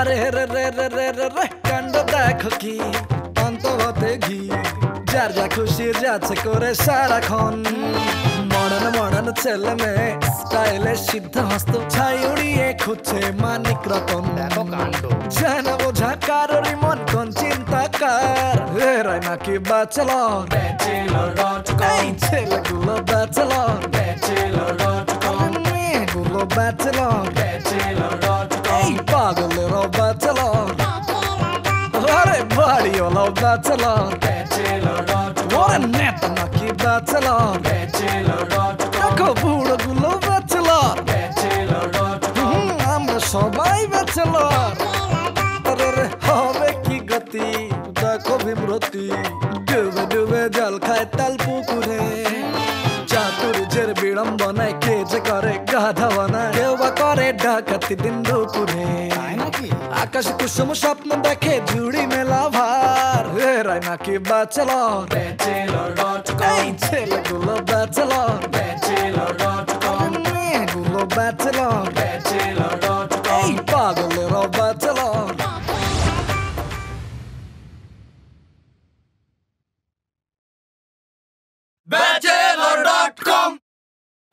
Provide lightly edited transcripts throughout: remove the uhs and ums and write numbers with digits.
আরে রে রে রে রে রে রে কাণ্ড দেখো কি অন্তহতে ঘি যার যা খুশি যাচ্ছে করে সারাক্ষণ মডার্ন মডার্ন ছেলে মেয়ে স্টাইলে সিদ্ধ হস্ত ছাই উড়িয়ে খুঁজছে মানিক রতন দেখো কাণ্ড জানা বোঝা কারোরই মন কোন চিন্তা কার এরাই নাকি ব্যাচেলর এই ছেলেগুলো ব্যাচেলর মেয়েগুলো ব্যাচেলর এই পাগলেরও ব্যাচেলর আরে বাড়িওয়ালাও ব্যাচেলর ওরে নেতা নাকি ব্যাচেলর দেখো বুড়োগুলো ব্যাচেলর আমরা সবাই ব্যাচেলর আরে হবে কি গতি দেখো ভীমরতি ডুবে ডুবে জল খায় তাল পুকুরে চাতুর্যের বিড়ম্বনায় কে যে করে গাধা বানায় কেউ বা করে ডাকাতি দিন দুপুরে আকাশ কুসুম স্বপ্ন দেখে জুড়ি মেলা ভার এরাই নাকি ব্যাচেলর এই ছেলেগুলো ব্যাচেলর মেয়েগুলো ব্যাচেলর এই পাগলেরও ব্যাচেলর bachelor.com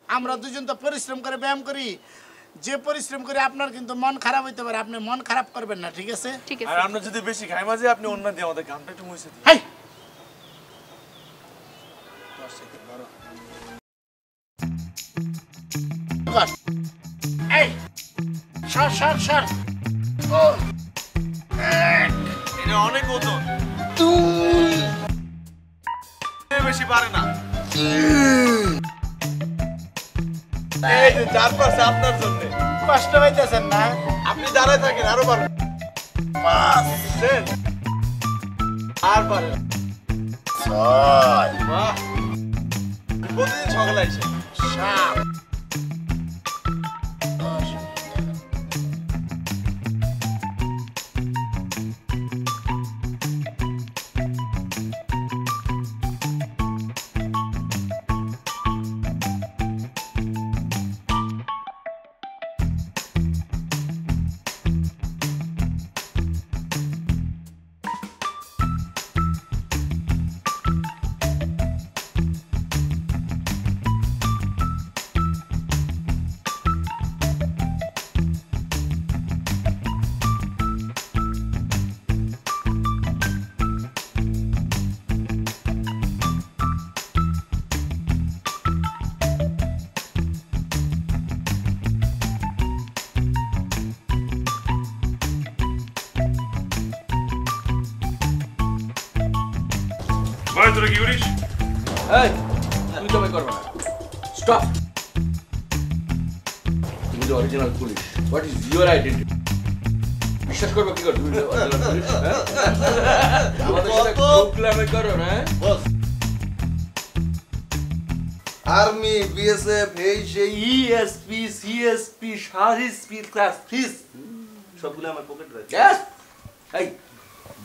আমরা দুজন তো পরিশ্রম করে ব্যায়াম করি যে পরিশ্রম করে আপনার কিন্তু মন খারাপ হইতে পারে আপনি মন খারাপ করবেন না ঠিক আছে আর আমরা যদি বেশি খাই মাঝে আপনি অন্য দিয়ে আমাদের গানটা একটু মুছে দিন হাই এই সর সর সর ও এটা অনেক ওজন বেশি পারে না এই যে চার পাশে আপনার জন্য কষ্ট হইতেছেন না আপনি দাঁড়ায় থাকেন আরো পারেন পাঁচ আর পারেন ছয় বাহ প্রতিদিন সকালে আসে সাত ভাই তোরা কি করিস? এই তুমি তো ভাই করবে না স্টপ তুমি তো original police what is your identity বিশ্বাস করবে কি করে তুমি অরিজিনাল পুলিশ আমাদের সাথে প্রোগ্রামে করো না বস আর্মি বিএসএফ এই সেই ইএসপি সিএসপি সারিসপি ক্লাস ফিস সবগুলো আমার পকেটে রয়েছে यस এই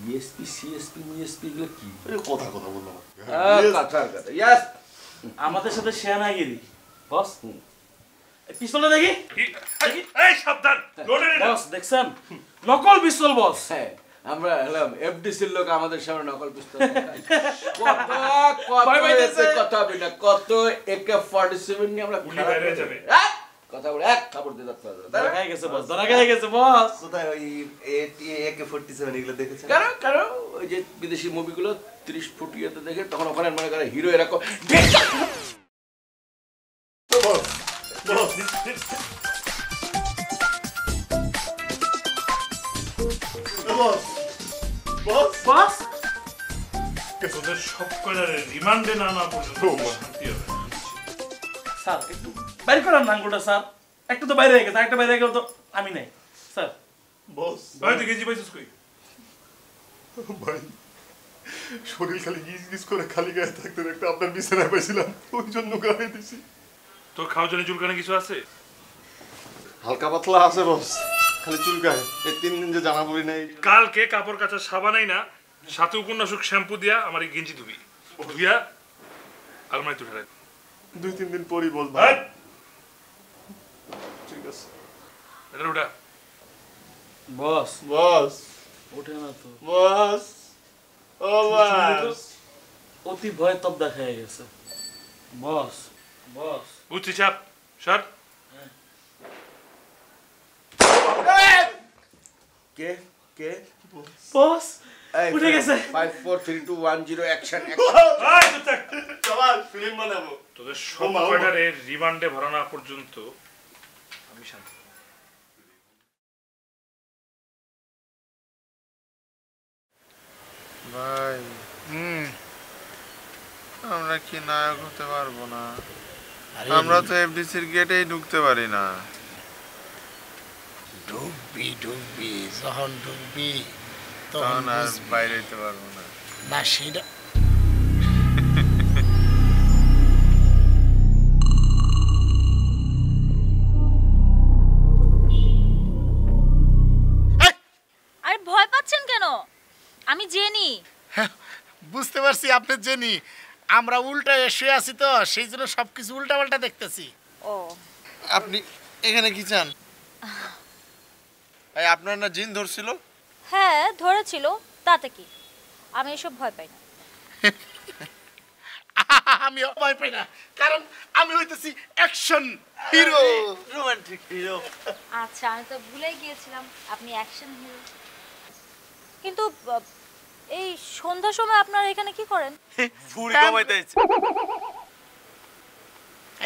ইএসপি সিএসপি মিএসপি গুলো কি কথা কথা বললাম কথা কথা यस আমাদের সাথে শেয়ানাগিরি বস পিস্তলটা দেখি এই সাবধান লোডে নে বস দেখছেন নকল পিস্তল বস হ্যাঁ আমরা হলাম এফডিসির লোক আমাদের সামনে নকল পিস্তল কথা বিনা কত AK-47 নিয়ে আমরা গুলি বাইরে যাবে কথা বলে এক খবর দিয়ে যাচ্ছে ধরা খাই গেছে বস ধরা খাই গেছে বস কোথায় ওই AK-47 এগুলো দেখেছেন কারণ ওই যে বিদেশি মুভিগুলো 30 ফুট ইয়েতে দেখে তখন ওখানে মনে করে হিরো এরকম বস তোদের সব কয়লার রিমান্ডে না না পর্যন্ত শান্তি হবে না। স্যার একটু বাইরে করান না আঙ্গুলটা স্যার একটু তো বাইরে হয়ে গেছে একটা বাইরে হয়ে গেল তো আমি নাই স্যার বস ভাই তুই কেজি পাইছিস কই? ভাই শরীর খালি গিজ গিজ করে খালি গায়ে থাকতে থাকতে আপনার বিছানায় পাইছিলাম ওই জন্য গায়ে দিছি তোর খাওয়া জন্য চুলকানি কিছু আছে? হালকা পাতলা আছে বস খালি চুলকায় এই 3 দিন যে জানা বলি নাই কালকে কাপড় কাচার সাবানাই না সাথে উপন্যাসক শ্যাম্পু দিয়া আমার এই গেঞ্জি ধুবি ধুইয়া আলমারি তুলে রাখ 2-3 দিন পরই বস ভাই ঠিক আছে এটা ওটা বস বস ওঠে না তো, বস ও বস অতি ভয় তব দেখা গেছে। বস বস বুঝছি চাপ সর। কে কে বস উঠে গেছে। 5 4 3 2 1 0 অ্যাকশন। সবাই ফিল্ম বানাবো। তোদের সব কয়টারে রিমান্ডে ভরা না পর্যন্ত আমি শান্তি। ভাই আমরা কি নায়ক হতে পারবো না? আমরা তো এফডিসির গেটেই ঢুকতে পারি না। ঢুকবি ঢুকবি, যখন ঢুকবি তখন আর বাইরে যেতে পারবো না। না সেটা আরে ভয় পাচ্ছেন কেন? আমি জেনি। বুঝতে পারছি আপনি জেনি। আমরা উল্টা শুয়ে আছি তো, সেই জন্য সবকিছু উল্টা পাল্টা দেখতেছি। ও আপনি এখানে কি চান? এই আপনার না জিন ধরছিল? হ্যাঁ ধরেছিল, তাতে কি? আমি এসব ভয় পাই না। আমি ভয় পাই না, কারণ আমি হইতেছি অ্যাকশন হিরো, রোমান্টিক হিরো। আচ্ছা আমি তো ভুলেই গিয়েছিলাম আপনি অ্যাকশন হিরো। কিন্তু এই সন্ধ্যার সময় আপনারা এখানে কি করেন? ফুরি কমাইতেছে।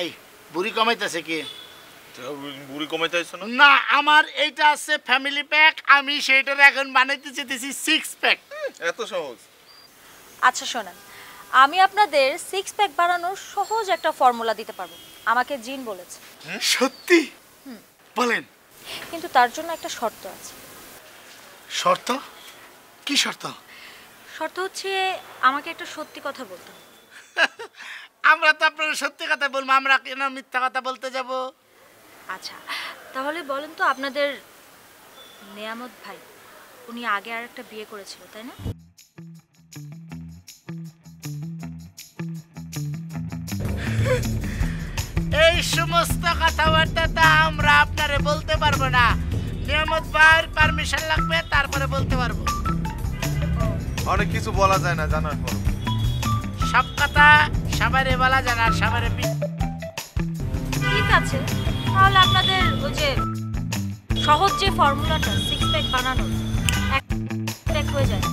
এই বুড়ি কমাইতেছে কি? বুড়ি কমাইতেছ না? না, আমার এইটা আছে ফ্যামিলি প্যাক, আমি সেইটার এখন বানাইতে চেয়েছি 6 প্যাক। এত সহজ? আচ্ছা শোনেন, আমি আপনাদের 6 প্যাক বানানোর সহজ একটা ফর্মুলা দিতে পারবো, আমাকে জিন বলেছে। সত্যি? বলেন। কিন্তু তার জন্য একটা শর্ত আছে। শর্ত? কি শর্ত? শর্ত হচ্ছে আমাকে একটা সত্যি কথা বলতে হবে। আমরা তো আপনার সত্যি কথা বলবো, আমরা কেন মিথ্যা কথা বলতে যাব? আচ্ছা তাহলে বলেন তো, আপনাদের নেয়ামত ভাই উনি আগে আর একটা বিয়ে করেছিল তাই না? এই সমস্ত কথাবার্তা তা আমরা আপনারে বলতে পারবো না। নিয়ামত ভাইয়ের পারমিশন লাগবে, তারপরে বলতে পারবো। অনেক কিছু বলা যায় না জানার পর। সব কথা সবারে বলা যায় না, সবারে ঠিক আছে, তাহলে আপনাদের ওই যে সহজ যে ফর্মুলাটা 6 প্যাক বানানোর, এক প্যাক হয়ে যায়,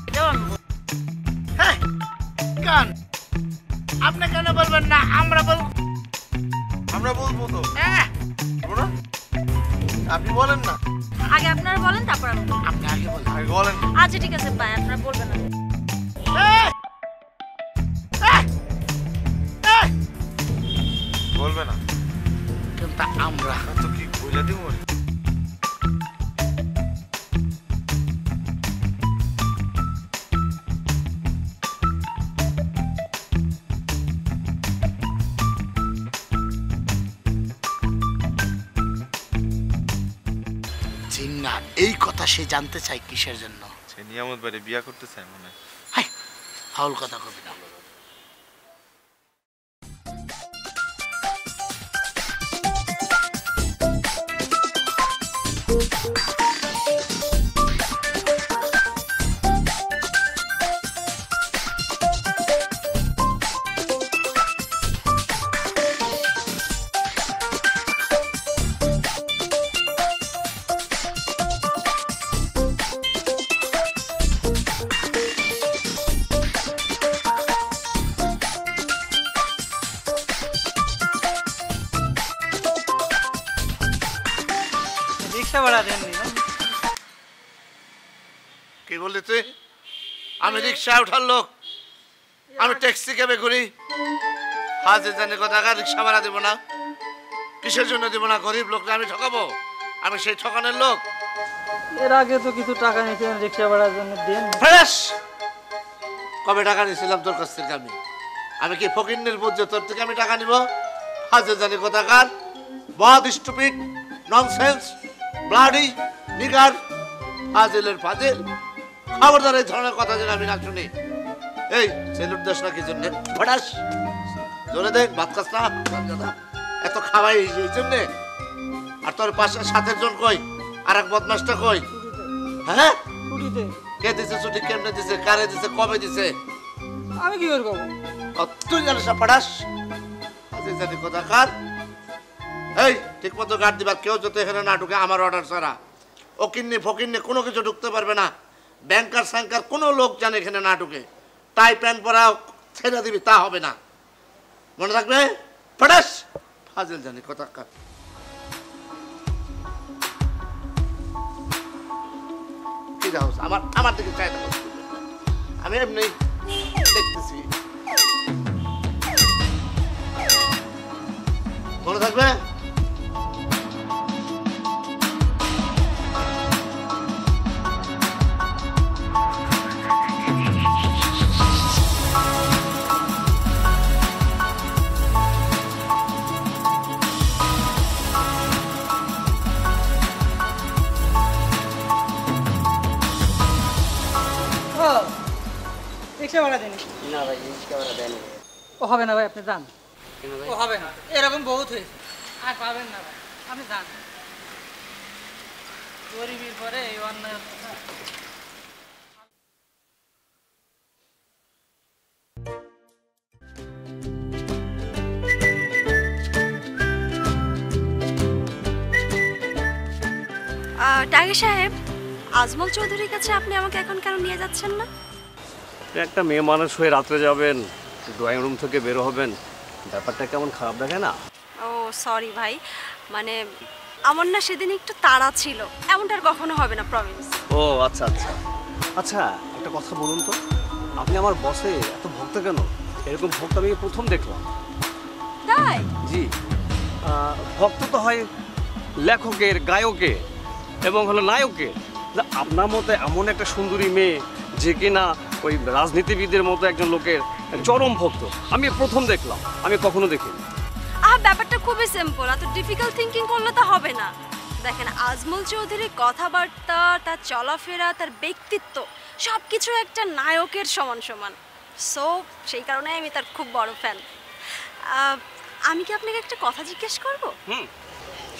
এটাও আমি বলবো। হ্যাঁ কান আপনি কেন বলবেন না? আমরা বলবো। আমরা বলবো তো। হ্যাঁ বলবো না? আপনি বলেন না। আগে আপনারা বলেন, তারপর আমি বলবো। আপনি আগে বলেন। আগে বলেন। আচ্ছা ঠিক আছে ভাই, আপনারা বলবেন না। এই! এই! এই! বলবে না কিন্তু আমরা তো কি বলে দিব? জিন্না এই কথা সে জানতে চায় কিসের জন্য? সে নিয়ামত বাড়ি বিয়া করতে চায় মনে হয়। হাই ফাউল কথা কবি না। রিক্সা ভাড়া দেননি না? কি বললি তুই? আমি রিক্সা ওঠার লোক, আমি ট্যাক্সি ক্যাবে করি। হাজে জানি কথা, রিক্সা ভাড়া দেবো না? কিসের জন্য দেবো না? গরিব লোককে আমি ঠকাবো? আমি সেই ঠকানোর লোক? এর আগে তো কিছু টাকা নিয়েছিলেন রিক্সা ভাড়ার জন্য, দেন। ফ্রেশ! কবে টাকা নিয়েছিলাম তোর কাছ থেকে? আমি কি ফকিন্নের বুঝছে তোর থেকে আমি টাকা নিব? হাজে জানি কথাকার, বহুত স্টুপিড, ননসেন্স, ব্লাডি, নিগার, ফাজিলের ফাজিল। খবরদার এই ধরনের কথা যেন আমি না শুনি। এই সেলুট দেশ না কি জন্য? ফটাস জোরে দেখ, ভাত খাস না? এত খাওয়াই এই জন্যে? আর তোর পাশে 7 জন কই? আর এক বদমাসটা কই? হ্যাঁ, ছুটিতে। কে দিছে ছুটি, কেমনে দিছে, কারে দিছে, কবে দিছে? আমি কি করবো? তুই জানিস না পড়াস? জানি কোথাকার। এই ঠিক মতো গার্ড দিবা, কেউ যাতে এখানে না ঢুকে আমার অর্ডার ছাড়া। ও কিন্নি ফকিন্নি কোনো কিছু ঢুকতে পারবে না। ব্যাংকার স্যাংকার কোনো লোক জানে এখানে না ঢুকে। টাই প্যান্ট পরা ছেড়ে দিবি তা হবে না, মনে থাকবে। পড়াস ফাজিল জানি কোথাকার। কি যাও আমার দিকে চাইতে, আমি এমনি দেখতেছি, মনে থাকবে। রিক্সা ভাড়া দেন? না ভাই, রিক্সা ভাড়া দেন। ও হবে না ভাই, আপনি যান। কেন ভাই? ও হবে না, এরকম বহুত হয়েছে, আর পাবেন না ভাই, আপনি যান। গরিবের পরে এই অন্যায় অত্যাচার। টাইগার সাহেব, আজমল চৌধুরীর কাছে আপনি আমাকে এখন কেন নিয়ে যাচ্ছেন না? একটা মেয়ে মানুষ হয়ে রাত্রে যাবেন, ড্রয়িং রুম থেকে বের হবেন, ব্যাপারটা কেমন খারাপ দেখে না? ও সরি ভাই, মানে আমার না সেদিন একটু তাড়া ছিল। এমনটা আর কখনো হবে না, প্রমিস। ও আচ্ছা আচ্ছা আচ্ছা, একটা কথা বলুন তো, আপনি আমার বসে এত ভক্ত কেন? এরকম ভক্ত আমি প্রথম দেখলাম। তাই? জি, ভক্ত তো হয় লেখকের, গায়কের এবং হলো নায়কের। আপনার মতো এমন একটা সুন্দরী মেয়ে যে কিনা ওই রাজনীতিবিদের মতো একজন লোকের চরম ভক্ত আমি প্রথম দেখলাম, আমি কখনো দেখিনি। ব্যাপারটা খুবই সিম্পল, এত ডিফিকাল্ট থিঙ্কিং করলে তো হবে না। দেখেন, আজমল চৌধুরীর কথাবার্তা, তার চলাফেরা, তার ব্যক্তিত্ব সব কিছু একটা নায়কের সমান সমান। সো সেই কারণে আমি তার খুব বড় ফ্যান। আমি কি আপনাকে একটা কথা জিজ্ঞেস করবো?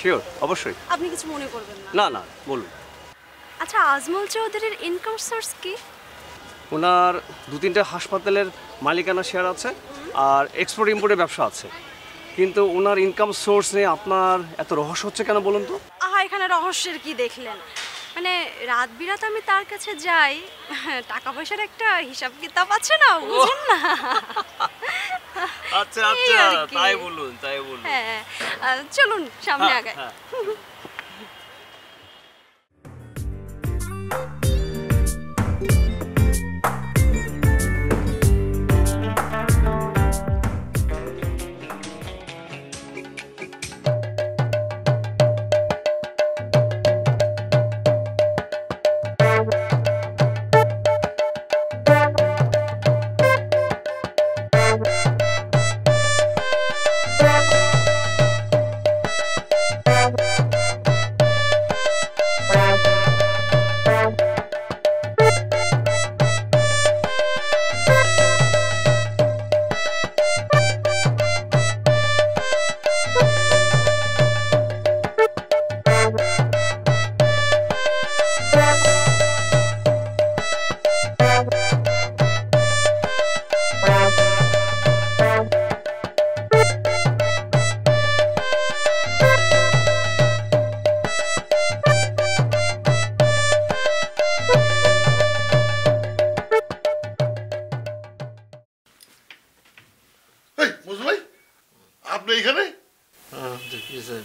শিওর, অবশ্যই। আপনি কিছু মনে করবেন না? না না, বলুন। আচ্ছা, আজমল চৌধুরীর ইনকাম সোর্স কি? ওনার 2-3টা হাসপাতালের মালিকানা শেয়ার আছে আর এক্সপোর্ট ইম্পোর্টের ব্যবসা আছে, কিন্তু ওনার ইনকাম সোর্স নিয়ে আপনার এত রহস্য হচ্ছে কেন বলুন তো? এখানে রহস্যের কি দেখলেন? মানে রাত বিরাত আমি তার কাছে যাই, টাকা পয়সার একটা হিসাব কিতাব আছে না, বুঝেন না? আচ্ছা আচ্ছা, তাই বলুন তাই বলুন। হ্যাঁ, চলুন সামনে আগাই।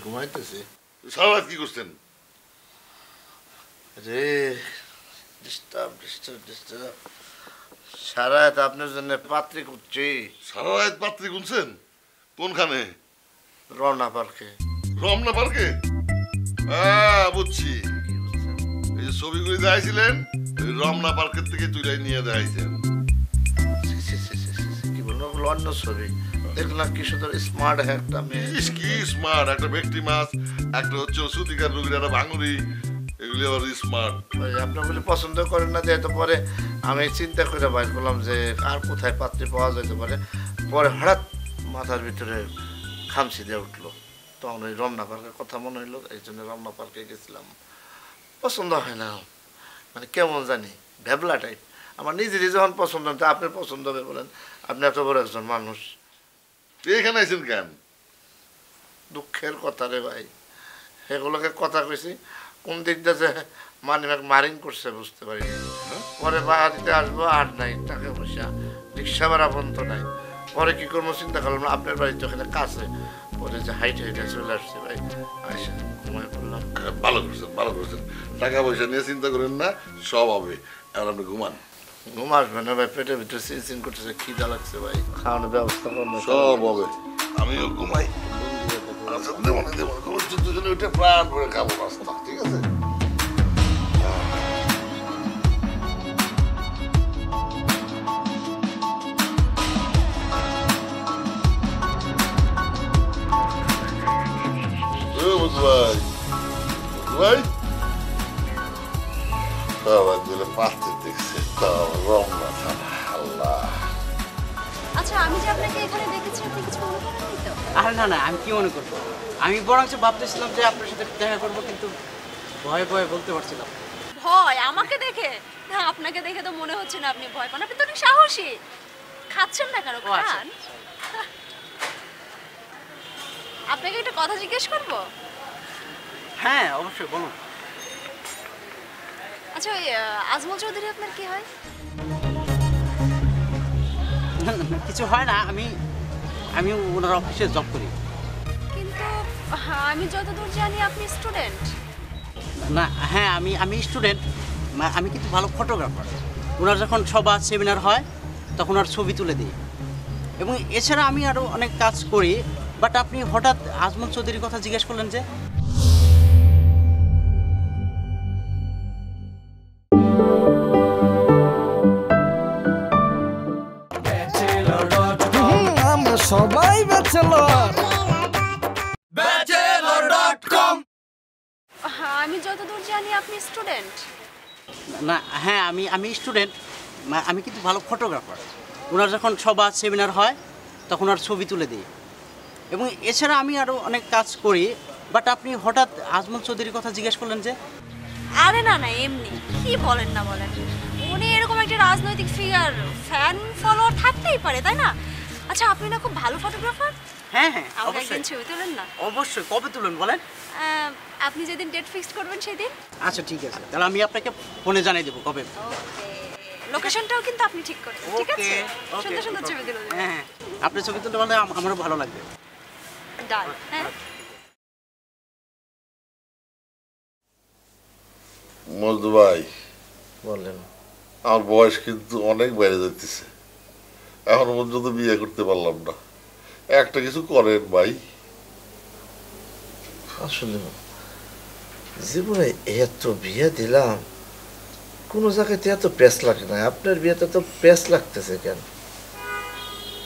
ঘুমাইতেছি। সারা রাত কি করছেন? রে ডিস্টার্ব ডিস্টার্ব ডিস্টার্ব, সারা রাত আপনার জন্য পাত্রী করছি। সারা রাত পাত্রী গুনছেন? কোনখানে? রমনা পার্কে। রমনা পার্কে? হ্যাঁ বুঝছি, এই যে ছবিগুলি দেখাইছিলেন ওই রমনা পার্কের থেকে তুলে নিয়ে দেখাইছেন। কি বলবো, অন্য ছবি দেখলাম, কি সুন্দর স্মার্ট একটা মেয়ে। কি স্মার্ট, একটা ব্যক্তি মাছ, একটা হচ্ছে সুতিকার রুগীর একটা ভাঙুরি, এগুলি আবার স্মার্ট। আপনার বলে পছন্দ করেন না, যেহেতু পরে আমি চিন্তা করে বাইর করলাম যে আর কোথায় পাত্রী পাওয়া যেতে পারে। পরে হঠাৎ মাথার ভিতরে খামচি দিয়ে উঠলো, তখন ওই রমনা পার্কের কথা মনে হইলো, এই জন্য রমনা পার্কে গেছিলাম। পছন্দ হয় না, মানে কেমন জানি ভ্যাবলা টাইপ। আমার নিজেরই যখন পছন্দ হবে আপনার পছন্দ হবে বলেন? আপনি এত বড় একজন মানুষ। এখানে আছেন কেন? দুঃখের কথা রে ভাই, এগুলোকে কথা কইছি কোন দিক দিয়ে মানিমাক মারিং করছে বুঝতে পারি। পরে বাড়িতে আসবো আর নাই টাকা পয়সা, রিক্সা ভাড়া বন্ধ নাই। পরে কি করবো চিন্তা করলাম, আপনার বাড়িতে ওখানে কাছে, পরে যে হাইটে হাইটে চলে আসছে ভাই, আইসা ঘুমায় পড়লাম। ভালো করছেন, ভালো করছেন। টাকা পয়সা নিয়ে চিন্তা করেন না, সব হবে। এখন আপনি ঘুমান। ঘুম আসবে না ভাই, পেটের ভিতরে চিনচিন করতেছে, খিদা লাগছে ভাই, খাওয়ানোর ব্যবস্থা করবো। সব হবে, আমিও ঘুমাই। আচ্ছা দেবো না, দেবো না, দুজনে উঠে প্রাণ ভরে খাবো নাস্তা, ঠিক আছে? ভাই ভাই সবাই দিলে পাঁচতে দেখছে, রমনা থানা। আল্লাহ, আচ্ছা আমি যে আপনাকে এখানে দেখেছি, আপনি কিছু মনে করেননি তো? আরে না না, আমি কি মনে করবো, আমি বরঞ্চ ভাবতেছিলাম যে আপনার সাথে দেখা করবো, কিন্তু ভয়ে ভয়ে বলতে পারছিলাম। ভয় আমাকে দেখে? না, আপনাকে দেখে তো মনে হচ্ছে না আপনি ভয় পান, আপনি তো অনেক সাহসী। খাচ্ছেন না কেন? খান। আপনাকে একটা কথা জিজ্ঞেস করবো? হ্যাঁ অবশ্যই, বলুন। আচ্ছা ওই আজমল চৌধুরী আপনার কি হয়? কিছু হয় না, আমি ওনার অফিসে জব করি। কিন্তু আমি যতদূর জানি আপনি স্টুডেন্ট। না হ্যাঁ, আমি স্টুডেন্ট, আমি কিন্তু ভালো ফটোগ্রাফার। ওনার যখন সভা সেমিনার হয় তখন ওর ছবি তুলে দিই, এবং এছাড়া আমি আরও অনেক কাজ করি। বাট আপনি হঠাৎ আজমল চৌধুরীর কথা জিজ্ঞেস করলেন যে? আমরা সবাই ব্যাচেলর। আমি যতদূর জানি আপনি স্টুডেন্ট। না হ্যাঁ, আমি স্টুডেন্ট, আমি কিন্তু ভালো ফটোগ্রাফার। ওনার যখন সভা সেমিনার হয় তখন ওর ছবি তুলে দিই, এবং এছাড়া আমি আরও অনেক কাজ করি। বাট আপনি হঠাৎ আজমল চৌধুরীর কথা জিজ্ঞেস করলেন যে? আরে না না, এমনি। কি বলেন না বলেন, উনি এরকম একটা রাজনৈতিক ফিগার, ফ্যান ফলোয়ার থাকতেই পারে, তাই না? আচ্ছা আপনি না খুব ভালো ফটোগ্রাফার। হ্যাঁ হ্যাঁ আমাকে অবশ্যই, একদিন ছবি তুলেন না? অবশ্যই। কবে তুলেন বলেন? আপনি যেদিন ডেট ফিক্সড করবেন সেদিন। আচ্ছা ঠিক আছে, তাহলে আমি আপনাকে ফোনে জানিয়ে দেবো কবে। লোকেশনটাও কিন্তু আপনি ঠিক করবেন, ঠিক আছে? সুন্দর সুন্দর ছবি তুলে দেবেন। হ্যাঁ, আপনি ছবি তুলতে পারলে আমারও ভালো লাগবে। ডান। হ্যাঁ মজদু ভাই বললেন, আমার বয়স কিন্তু অনেক বেড়ে যাইতেছে, এখনো পর্যন্ত বিয়ে করতে পারলাম না। একটা কিছু করেন ভাই। আসলে জীবনে এত বিয়ে দিলাম, কোনো জায়গাতে এত প্যাঁচ লাগে না, আপনার বিয়েতে তো প্যাঁচ লাগতেছে কেন?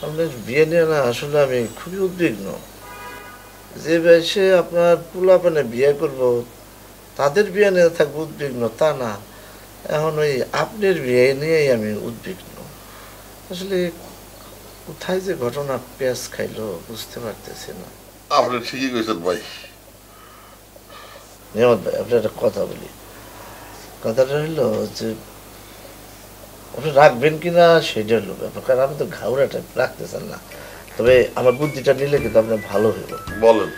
আপনার বিয়ে নিয়ে না আসলে আমি খুবই উদ্বিগ্ন। যে বয়সে আপনার পোলাপানে বিয়ে করব, তাদের বিয়ে নিয়ে থাকবো উদ্বিগ্ন তা না, এখন ওই আপনার বিয়ে নিয়েই আমি উদ্বিগ্ন। আসলে কোথায় যে ঘটনা প্যাঁচ খাইলো বুঝতে পারতেছি না। আপনি ঠিকই কইছেন ভাই। নিয়ামত ভাই, আপনার একটা কথা বলি। কথাটা হলো যে আপনি রাখবেন কিনা সেটা হলো ব্যাপার, কারণ আমি তো ঘাউড়া টাইপ রাখতে চান না, তবে আমার বুদ্ধিটা নিলে কিন্তু আপনার ভালো হইব। বলেন।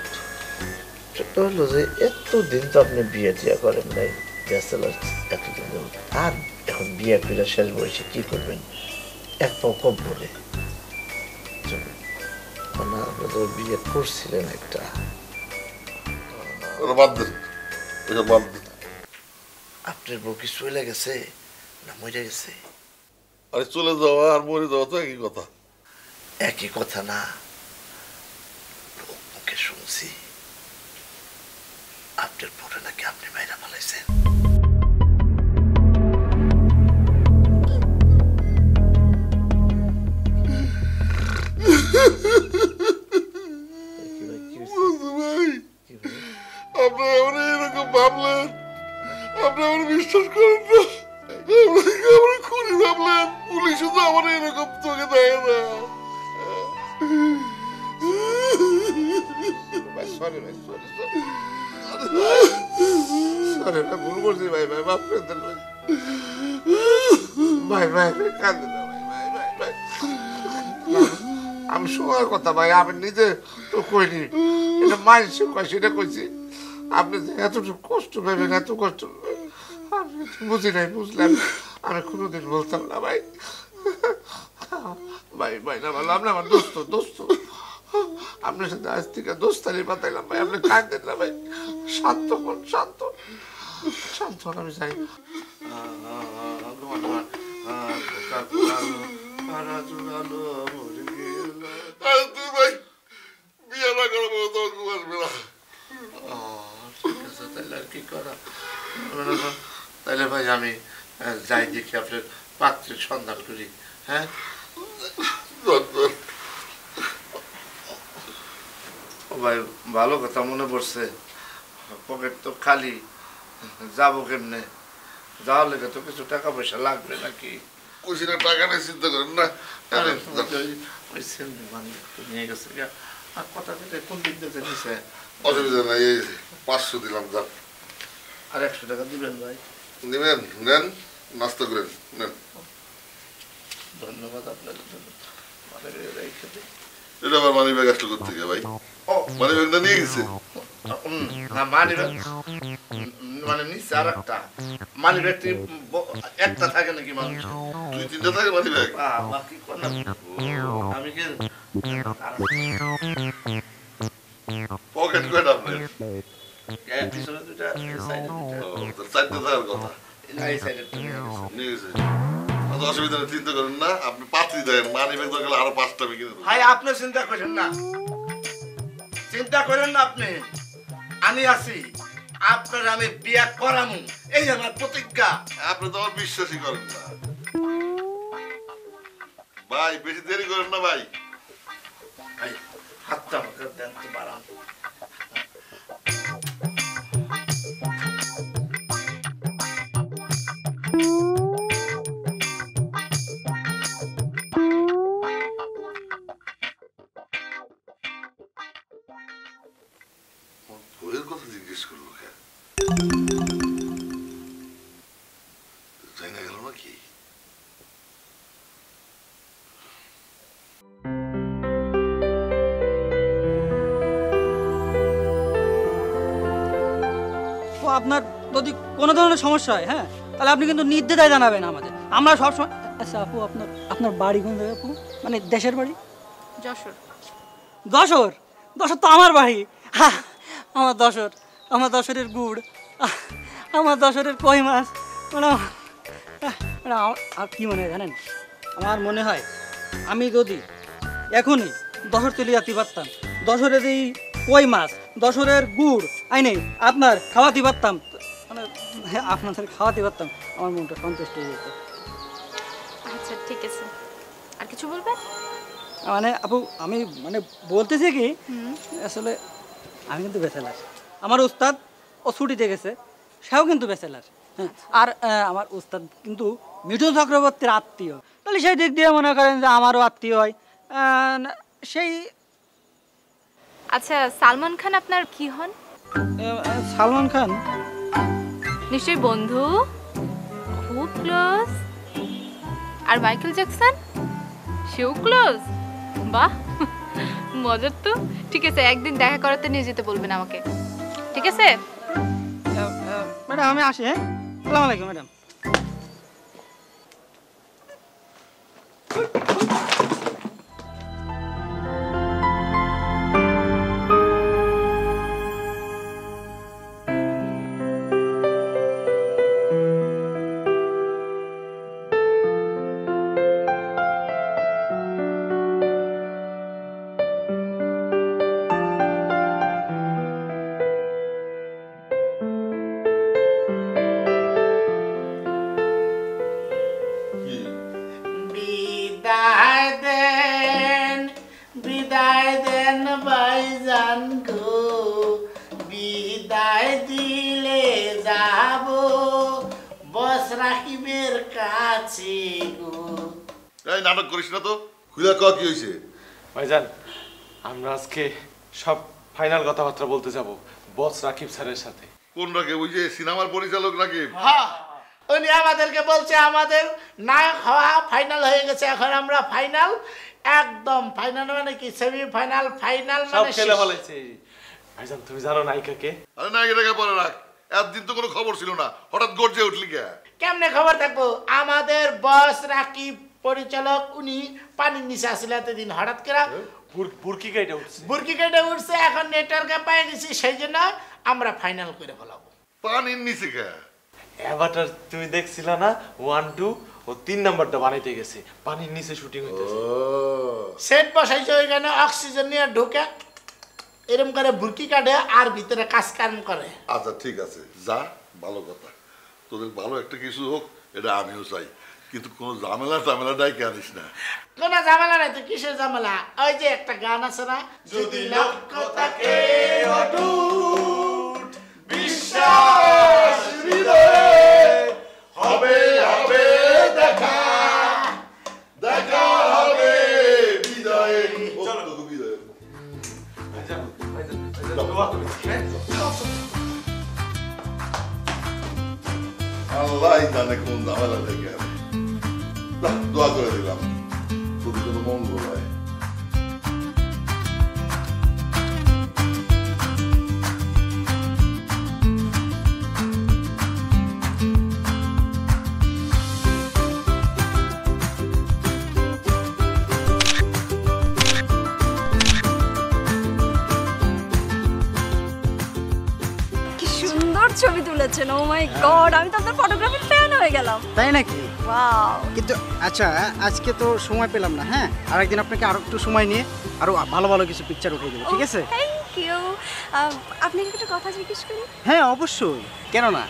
সেটা হলো যে এতদিন তো আপনি বিয়ে টিয়া করেন নাই, ব্যাচেলর এতদিন, আর এখন বিয়ে করে শেষ বয়সে কি করবেন? এক পাও কম বলে না, আপনি তো বিয়ে করছিলেন একটা। বাদ দেন, বাদ দেন। আপনার বউ কি চলে গেছে না মরে গেছে? আরে চলে যাওয়া আর মরে যাওয়া তো একই কথা। একই কথা না, মুখে শুনছি আপনার পরে নাকি আপনি মাইরা পালাইছেন। আপনার আমরা এরকম ভাবলেন, আপনি আমার বিশ্বাস করেন না, আমরা খুনি ভাবলেন। পুলিশ তো আমার এরকম চোখে দেয় না। সরি ভাই, সরি। সরি ভাই, ভুল করছি ভাই, ভাই মাফ করে দেন ভাই। ভাই ভাই ভাই কাঁদে না ভাই, ভাই ভাই ভাই। আমি শোয়ার কথা ভাই, আমি নিজে তো কইনি, এটা মাইন্ড কয় সেটা কইছি। আপনি যে এতটুকু কষ্ট পাবেন, এত কষ্ট আমি বুঝি নাই, বুঝলাম আমি কোনোদিন বলতাম না ভাই। ভাই ভাই না ভালো, আপনি আমার দোস্ত, দোস্ত আপনার সাথে আজ থেকে দোস্তারি পাতাইলাম ভাই, আপনি কাঁদেন না ভাই, শান্ত হন, শান্ত শান্ত হন, আমি চাই ভাই বিয়ে না করার মতো তোমার ঘুম আসবে না। ঠিক আছে, তাহলে আর কি করা। তাহলে ভাই আমি যাই, দেখি আপনার পাত্রের সন্ধান করি। হ্যাঁ ভাই, ভালো কথা মনে পড়ছে, পকেট তো খালি, যাবো কেমনে? যাওয়ার লেগে তো কিছু টাকা পয়সা লাগবে নাকি? কইছি না টাকা নেই, চিন্তা করেন না। ওই সেমনি মানে নিয়ে গেছে, আর কথা থেকে কোন দিক থেকে নিছে? অসুবিধা নাই, এই 500 দিলাম, যান। আর 100 টাকা দিবেন ভাই? নেবেন, নেন, নাস্তা করেন, নেন। ধন্যবাদ আপনাদের জন্য। এটা আবার মানি ব্যাগ আসলো কোথা থেকে ভাই? মানি ব্যাগটা নিয়ে গেছে? না, মানি ব্যাগ মানে নিচ্ছে আর একটা। মানি ব্যাগ একটা থাকে নাকি মানুষ? 2-3টা থাকে মানি ব্যাগ। বাকি কোনটা? আমি কি পকেট কয়টা আপনার? পিছনে দুটা, সাইডে দুটা। 4টা থাকার কথা। না, এই সাইডে নিয়ে গেছে। অসুবিধা নেই, চিন্তা করেন না, আপনি পাত্রী দেন, মানি ব্যাগ দরকার আরো 5টা আমি কিনে দেবো। ভাই আপনি চিন্তা করেন না, চিন্তা করেন না আপনি, আমি আছি, আপনার আমি বিয়া করামু, এই আমার প্রতিজ্ঞা। আপনি তো আমার বিশ্বাসই করেন না ভাই, বেশি দেরি করেন না ভাই। ভাই হাতটা আমাকে দেন তো, বাড়ান। বইয়ের কথা জিজ্ঞেস করবো কেন? জানা গেল নাকি? তো আপনার যদি কোনো ধরনের সমস্যা হয়, হ্যাঁ, তাহলে আপনি কিন্তু নির্দ্বিধায় জানাবেন আমাদের, আমরা সবসময়। আচ্ছা আপু, আপনার আপনার বাড়ি কোন জায়গায় আপু? মানে দেশের বাড়ি? যশোর। যশোর? যশোর তো আমার বাড়ি। আমার যশোর, আমার যশোরের গুড়, আমার যশোরের কই মাছ, মানে আর কি মনে হয় জানেন, আমার মনে হয় আমি যদি এখনই যশোর চলে যেতে পারতাম, যশোরের এই কই মাছ, যশোরের গুড় আইনে আপনার খাওয়াতে পারতাম, মানে আপনাদের খাওয়াতে পারতাম, আমার মনটা সন্তুষ্ট হয়ে যেত। আচ্ছা ঠিক আছে, আর কিছু বলবেন? মানে আপু আমি মানে বলতেছি কি, আসলে আমি কিন্তু ব্যাচেলার, আমার উস্তাদ ও ছুটিতে গেছে, সেও কিন্তু ব্যাচেলার, হ্যাঁ, আর আমার উস্তাদ কিন্তু মিঠুন চক্রবর্তীর আত্মীয়, তাহলে সেই দিক দিয়ে মনে করেন যে আমারও আত্মীয় হয় সেই। আচ্ছা সালমান খান আপনার কি হন? সালমান খান নিশ্চয়ই বন্ধু, খুব ক্লোজ। আর মাইকেল জ্যাকসন, সেও ক্লোজ। বাহ, মজার তো। ঠিক আছে, একদিন দেখা করাতে নিয়ে যেতে বলবেন আমাকে, ঠিক আছে? ম্যাডাম আমি আসি, হ্যাঁ, আসসালামু আলাইকুম ম্যাডাম। বিদায় দেন ভাইজান গো, বিদায় দিলে যাব বস রাকিবের কাছে গো। এই নাটক করিস না তো, খুলে কও কি হইছে? ভাইজান, আমরা আজকে সব ফাইনাল কথাবার্তা বলতে যাব বস রাকিব স্যারের সাথে। কোন রাকিব? ওই যে সিনেমার পরিচালক রাকিব? হ্যাঁ, উনি আমাদেরকে বলছে আমাদের নায়ক হওয়া ফাইনাল হয়ে গেছে, এখন আমরা ফাইনাল, একদম ফাইনাল মানে কি সেমি ফাইনাল, ফাইনাল মানে সব খেলে ফেলেছে। ভাইজান তুমি জানো নায়িকাকে? আরে নায়িকাটাকে পরে রাখ, একদিন তো কোনো খবর ছিল না, হঠাৎ গর্জে উঠলি কে? কেমনে খবর থাকবো? আমাদের বস রাকিব পরিচালক উনি পানির নিচে আসলে এতদিন, হঠাৎ করে বুরকি কাইটা উঠছে। বুরকি কেটে উঠছে, এখন নেটওয়ার্কে পেয়ে গেছি, সেই জন্য আমরা ফাইনাল করে ফেলাবো। পানির নিচে কে? অ্যাভাটার তুমি দেখছিলা না? 1 2 ও 3 নাম্বারটা বানাইতে গেছে, পানির নিচে শুটিং হইতেছে। সেট বসাইছে ওইখানে, অক্সিজেন নিয়ে ঢুকে এরকম করে বুরকি কাটে আর ভিতরে কাজ কাম করে। আচ্ছা ঠিক আছে, যা, ভালো কথা, তোদের ভালো একটা কিছু হোক এটা আমিও চাই, কিন্তু কোনো ঝামেলা টামেলা ডাইকে আনিস না। কোনো ঝামেলা নাই তো, কিসের ঝামেলা? ওই যে একটা গান আছে না, যদি লক্ষ্য থাকে অটুট বিশ্বাস হৃদয়ে, হবে হবে দেখা, দেখা হবে বিদায়ে। চলো বিদায়। আল্লাহ জানে কোন ঝামেলা থেকে দোয়া করে দিলাম যদি কোনো মঙ্গল হয়। ছবি তুলেছেন, ও মাই গড, আমি তো আপনার ফটোগ্রাফির ফ্যান হয়ে গেলাম। তাই নাকি? ওয়াও। কিন্তু আচ্ছা, আজকে তো সময় পেলাম না, হ্যাঁ, আরেকদিন আপনাকে আরো একটু সময় নিয়ে আরো ভালো ভালো কিছু পিকচার উঠিয়ে দেবো, ঠিক আছে? Thank you. আপনাকে একটা কথা জিজ্ঞেস করি? হ্যাঁ অবশ্যই, কেন না।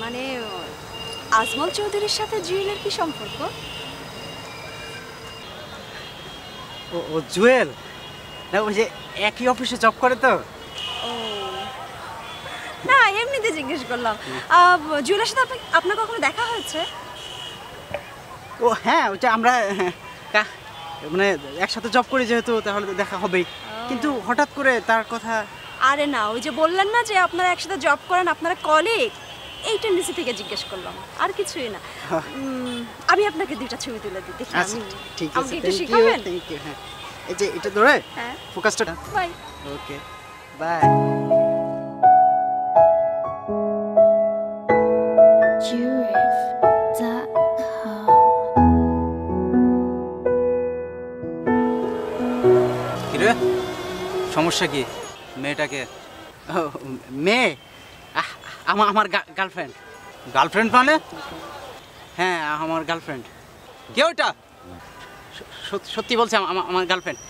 মানে আজমল চৌধুরীর সাথে জুয়েলের কি সম্পর্ক? ও জুয়েল না, ওই যে একই অফিসে জব করে তো। ও না, এমনিতে জিজ্ঞেস করলাম। জুয়েলের সাথে আপনার কখনো দেখা হয়েছে? ও হ্যাঁ, ওইটা আমরা মানে একসাথে জব করি যেহেতু, তাহলে দেখা হবেই, কিন্তু হঠাৎ করে তার কথা। আরে না, ওই যে বললেন না যে আপনারা একসাথে জব করেন, আপনারা কলিগ, এই টেন্ডেন্সি থেকে জিজ্ঞেস করলাম, আর কিছুই না। আমি আপনাকে দুইটা ছবি তুলে দিই, দেখি। আচ্ছা ঠিক আছে, আমাকে একটু শিখাবেন? Thank you. হ্যাঁ, এই যে এটা ধরে ফোকাসটা। বাই। Okay bye. কিরে সমস্যা কি? মেয়েটাকে? মেয়ে আমার গার্লফ্রেন্ড। গার্লফ্রেন্ড মানে? হ্যাঁ আমার গার্লফ্রেন্ড। কে ওইটা? সত্যি বলছে আমার গার্লফ্রেন্ড।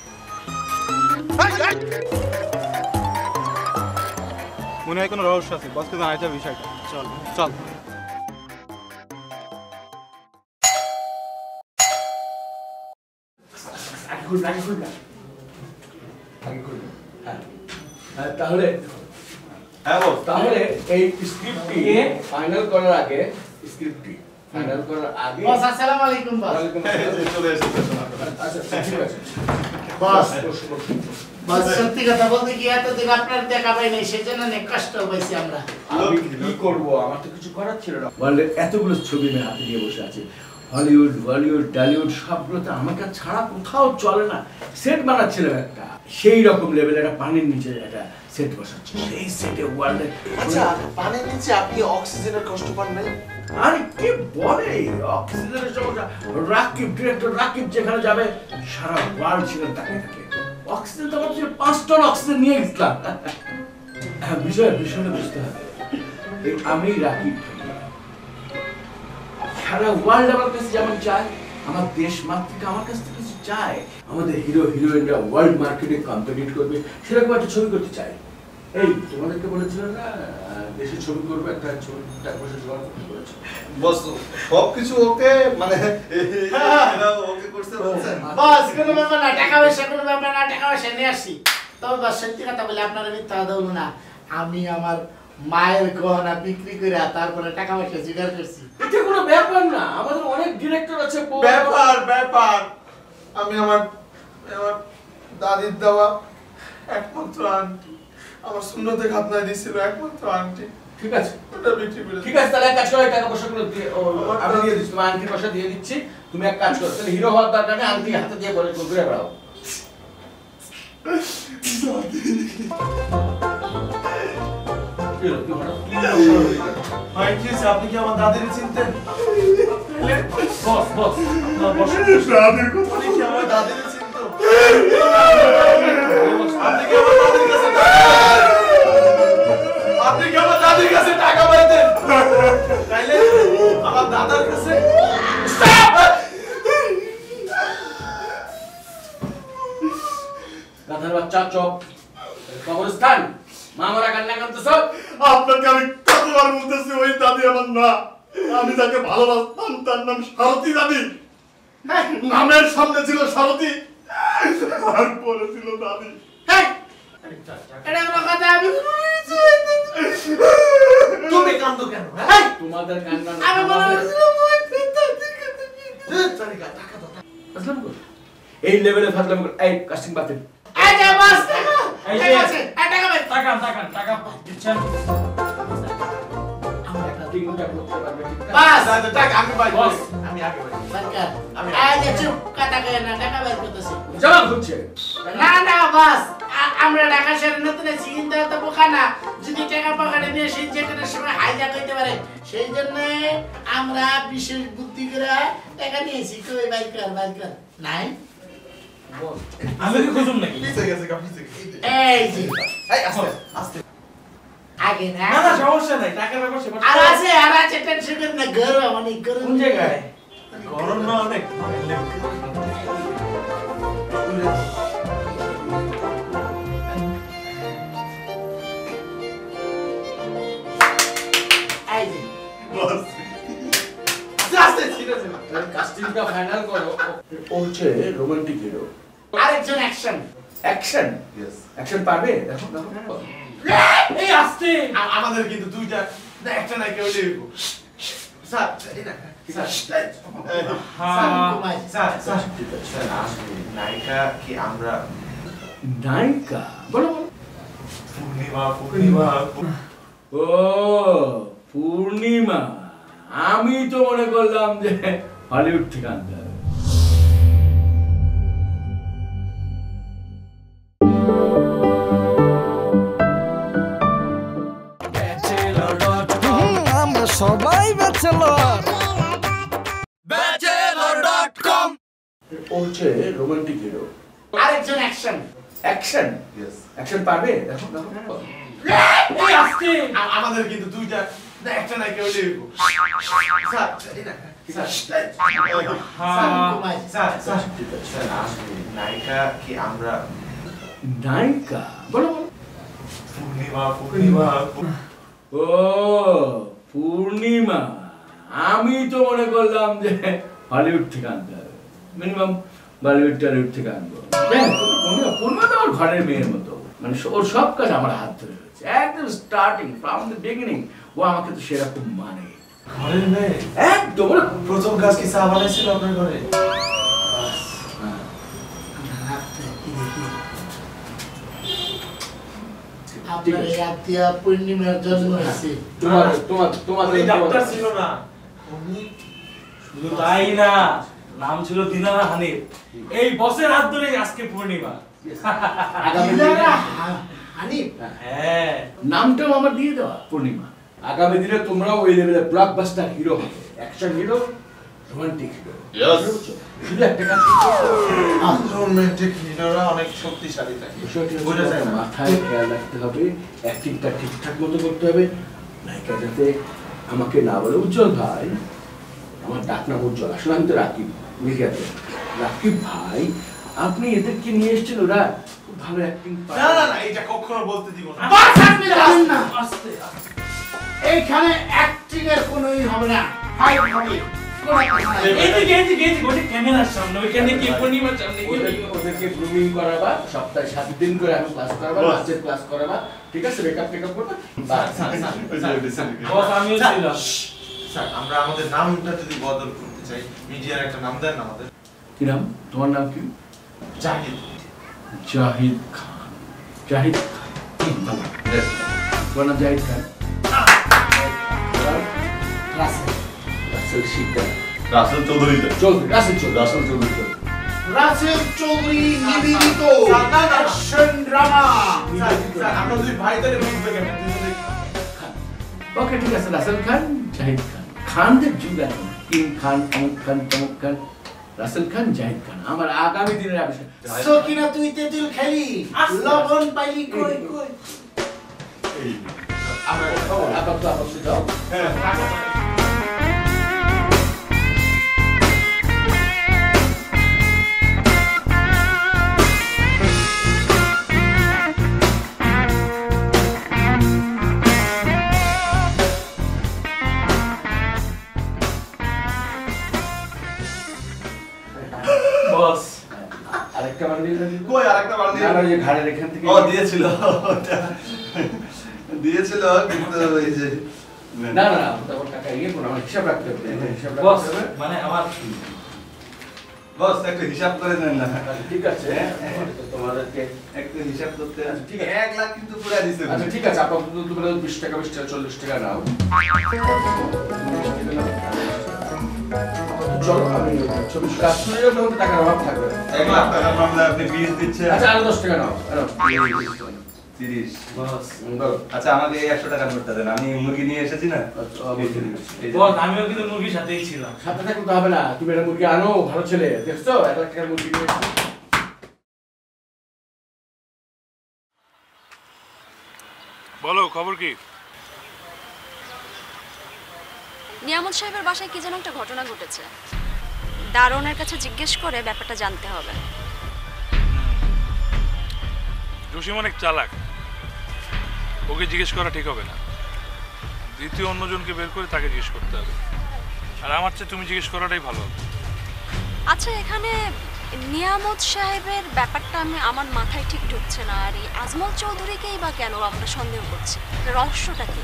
মনে হয় কোনো রহস্য আছে, বসকে জানাইতে হবে বিষয়টা। চল চল। তাহলে তাহলে এই স্ক্রিপ্টটি ফাইনাল করার আগে, স্ক্রিপ্টটি ফাইনাল করার আগে। বস আসসালামু আলাইকুম। বস চলে এসেছে। আচ্ছা ঠিক আছে বস। বস সত্যি কথা বলতে কি এতদিন আপনার দেখা পাই নাই, সেজন্য অনেক কষ্ট পাইছি আমরা। আমি কি করব, আমার তো কিছু করার ছিল না। ওয়ার্ল্ডের এতগুলো ছবি আমি হাতে নিয়ে বসে আছি, হলিউড বলিউড টলিউড সবগুলোতে আমাকে ছাড়া কোথাও চলে না। সেট বানাচ্ছিলাম একটা, সেই রকম লেভেলের একটা পানির নিচে একটা সেট বসাচ্ছি, সেই সেটে ওয়ার্ল্ডের। আচ্ছা পানির নিচে আপনি অক্সিজেনের কষ্ট পান না? আরে কি বলে, অক্সিজেনের সমস্যা। রাকিব, ডিরেক্টর রাকিব যেখানে যাবে সারা ওয়ার্ল্ড সেখানে তাকিয়ে থাকে। অক্সিজেন তো আমাদের 5 টন অক্সিজেন নিয়ে গেছিলাম। বিষয়টা বুঝতে হবে, আমি রাকিব সারা ওয়ার্ল্ড আমার কাছে যেমন চায়, আমার দেশ মাতৃকা আমার কাছ থেকে কিছু চায়, আমাদের হিরো হিরোইনরা ওয়ার্ল্ড মার্কেটে কম্পিটিট করবে, সেরকম একটা ছবি করতে চাই। এই তোমাদেরকে বলেছিলাম না দেশে ছবি করবে, একটা ছবি টাকা পয়সা জোগাড় করতে বলেছে। বস সবকিছু ওকে, মানে ওকে করতে বলছেন? বস কোনো ব্যাপার না, টাকা পয়সা কোনো ব্যাপার না, টাকা পয়সা নিয়ে আসছি। তবে বস সত্যি কথা বলে আপনারা মিথ্যা কথা বলবো না, আমি আমার মায়ের গহনা বিক্রি করে তারপরে টাকা পয়সা জোগাড় করছি। এটা কোনো ব্যাপার না, আমাদের অনেক ডিরেক্টর আছে। ব্যাপার আমি আমার দাদির দেওয়া একমাত্র আন্টি, আমার শূন্যতে খাতনায় দিছিল একমাত্র আন্টি। ঠিক আছে ওটা বিক্রি করে ঠিক আছে, তাহলে এক কাজ করো, টাকা পয়সাগুলো দিয়ে আমি দিয়ে দিচ্ছি, তোমার আন্টির পয়সা দিয়ে দিচ্ছি। তুমি এক কাজ করো, তাহলে হিরো হওয়ার দরকার নেই, আন্টি হাতে দিয়ে বলে ঘুরে বেড়াও। ভাই কি হয়েছে? আপনি কি আমার দাদির চিনতেন? বস বস দাদির কথা কি আমার দাদির চিনতো? আপনি কি আমার দাদির কাছে টাকা পাইতেন? তাইলে আমার দাদার কাছে গাধার বাচ্চা চপ কবরস্থান মা মারা কান্না করতেছ। আপনাকে আমি কতবার বলতেছি ওই দাদি আমার না, আমি তাকে ভালোবাসতাম, তার নাম সারথী দাদি। নামের সামনে ছিল সারথী, আর পরে ছিল দাদি। তুমি কান্দো কেন? তোমাদের কান্না আমি বলা এই লেভেলে ফাজলাম এই কাস্টিং বাতিল। আচ্ছা বাস এই ঠিক আছে টাকা ভাই টাকা দিচ্ছেন। আমরা একটা দিনটা করতে পারবে ঠিক আছে? বাস টাকা আমি পাই, বস আমি আগে পাই। সরকার আজ চুপ কথা কয় না, টাকা বের করতেছি। জবাব হচ্ছে না না বাস আমরা ঢাকা শহরে নতুন আছি, কিন্তু এত বোকা না, যদি টাকা পকেটে নিয়ে সেই যে কোনো সময় হাইজ্যাক হইতে পারে, সেই জন্য আমরা বিশেষ বুদ্ধি করে টাকা নিয়েছি। কই বাইর কর নাই আমি কি খুঁজুম নাকি? পিছে গেছে পিছে গেছে। এই যে এই আস্তে আস্তে আগে না না না সমস্যা নাই, টাকার ব্যাপার সে আর আছে টেনশন করেন না, গরম অনেক গরম। কোন জায়গায়? গরম না অনেক এই যে বস আস্তে ঠিক আছে না। কাস্টিংটা ফাইনাল করো। ও হচ্ছে রোমান্টিক হিরো। আরেকজন অ্যাকশন অ্যাকশন ইয়েস অ্যাকশন পারবে? দেখো দেখো এই আসতে আমাদের কিন্তু দুইটা না একটা নাই কেউ নেই স্যার এই না স্যার স্যার নায়িকা কি আমরা নায়িকা বলো বলো। পূর্ণিমা ও পূর্ণিমা, আমি তো মনে করলাম যে হলিউড থেকে আনতে হবে। আমরা সবাই ব্যাচেলর। ও হচ্ছে রোমান্টিক হিরো। আরেকজন অ্যাকশন অ্যাকশন ইয়েস অ্যাকশন পারবে? দেখো দেখো এই আসতে আমাদের কিন্তু দুইটা না একটা নাই কেউ নেই স্যার এই না স্যার নায়িকা কি আমরা নায়িকা বলো বলো। পূর্ণিমা ও পূর্ণিমা, আমি তো মনে করলাম যে হলিউড থেকে আনতে হবে, মিনিমাম বলিউড টলিউড থেকে আনবো। পূর্ণিমা তো আমার ঘরের মেয়ের মতো, মানে ওর সব কাজ আমার হাত ধরে হয়েছে একদম স্টার্টিং ফ্রম দ্য বিগিনিং। ও আমাকে তো সেরকম মানে ঘরের মেয়ে একদম। প্রথম কাজ কি চা বানাইছিল আপনার ঘরে? আপনার এই আত্মীয় পূর্ণিমার জন্ম হয়েছে। তোমাদের ডাক্তার ছিল না, শুধু তাই না, নাম ছিল দিনারা হানিফ। এই বসের হাত ধরে আজকে পূর্ণিমা। হানিফ হ্যাঁ, নামটাও আমার দিয়ে দেওয়া পূর্ণিমা। আগামী দিনে তোমরাও ওই লেভেলে ব্লকবাস্টার হিরো হবে, অ্যাকশন হিরো, রোমান্টিক হিরো। শুধু একটা কাজ রোমান্টিক হিরোরা অনেক শক্তিশালী থাকে, বোঝা যায় না। মাথায় খেয়াল রাখতে হবে, অ্যাক্টিংটা ঠিকঠাক মতো করতে হবে। নায়িকা যাতে আমাকে না বলে উজ্জ্বল ভাই, আমার ডাক নাম উজ্জ্বল, আসলে আমি তো রাকিব, লিখে আছে রাকিব ভাই, আপনি এদেরকে নিয়ে এসেছেন, ওরা খুব ভালো অ্যাক্টিং পারে। না না না, এটা কখনো বলতে দিব না। বাস আপনি জানেন না, আস্তে এইখানে অ্যাক্টিং এর কোনোই হবে না, ফাইট হবে। ক্যামেরার সামনে, ওইখানে কি পূর্ণিমার সামনে ওদেরকে গ্রুমিং করাবা, সপ্তাহে 7 দিন করে আমি ক্লাস করাবা, নাচের ক্লাস করাবা, ঠিক আছে? মেকআপ করবা। বস আমিও ছিলাম। স্যার আমরা আমাদের নামটা যদি বদল করতে চাই, মিডিয়ার একটা নাম দেন আমাদের। কি নাম? তোমার নাম কি? জাহিদ। জাহিদ খান। জাহিদ খান। তোমার নাম জাহিদ খান? রাসেল শিকদার। রাসেল চৌধুরী। রাসেল চৌধুরী। রাসেল চৌধুরী নিবেদিত অ্যাকশন ড্রামা। আমরা দুই ভাই তাহলে বুঝবে কেন? ওকে ঠিক আছে, রাসেল খান, জাহিদ খান, খানদের যুগ এখন। কিং খান, অমুক খান, তমুক খান, রাসেল খান, জাহিদ খান আমার আগামী দিনের আবিষ্কার। সকিনা তুই তেঁতুল খেলি, লবণ পাইলি কই কই। আমরা আপাতত যাও। বস আরেকটা বার দিয়ে দিন। কই আরেকটা বার দিয়ে? না ওই যে ঘাড়ের এখান থেকে। ও দিয়েছিল, দিয়েছিল কিন্তু ওই যে না তারপর টাকা ইয়ে করো, আমার হিসাব রাখতে হবে। হিসাব বস রাখতে হবে। মানে আমার বস একটু হিসাব করে দেন না। ঠিক আছে, তোমাদেরকে একটু হিসাব করতে আছে। ঠিক আছে, 1 লাখ কিন্তু পুরা দিছে। আচ্ছা ঠিক আছে, আপাতত তোমরা 20 টাকা 40 টাকা নাও। চলো আমি ছবি কাজ শুরু হলে তো টাকার অভাব থাকবে। 1 লাখ টাকার মামলা আপনি 20 দিচ্ছেন। আচ্ছা আরো 10 টাকা নাও। 30 বস আচ্ছা আমাকে 100 টাকা নোটটা দেন, আমি মুরগি নিয়ে এসেছি না। বস আমিও কিন্তু মুরগির সাথেই ছিলাম। সাথে থাকলে তো হবে না, তুমি একটা মুরগি আনো, ভালো ছেলে দেখছো 1 লাখ টাকার মুরগি নিয়ে এসেছি। বলো খবর কি? নিয়ামত সাহেবের বাসায় কি যেন একটা ঘটনা ঘটেছে। দারোয়ানের কাছে জিজ্ঞেস করে ব্যাপারটা জানতে হবে। জসিম অনেক চালাক, ওকে জিজ্ঞেস করা ঠিক হবে না। দ্বিতীয় অন্যজনকে বের করে তাকে জিজ্ঞেস করতে হবে। আর আমার চেয়ে তুমি জিজ্ঞেস করাটাই ভালো হবে। আচ্ছা, এখানে নিয়ামত সাহেবের ব্যাপারটা আমার মাথায় ঠিক ঢুকছে না। আর এই আজমল চৌধুরীকেই বা কেন আমরা সন্দেহ করছি, রহস্যটা কি?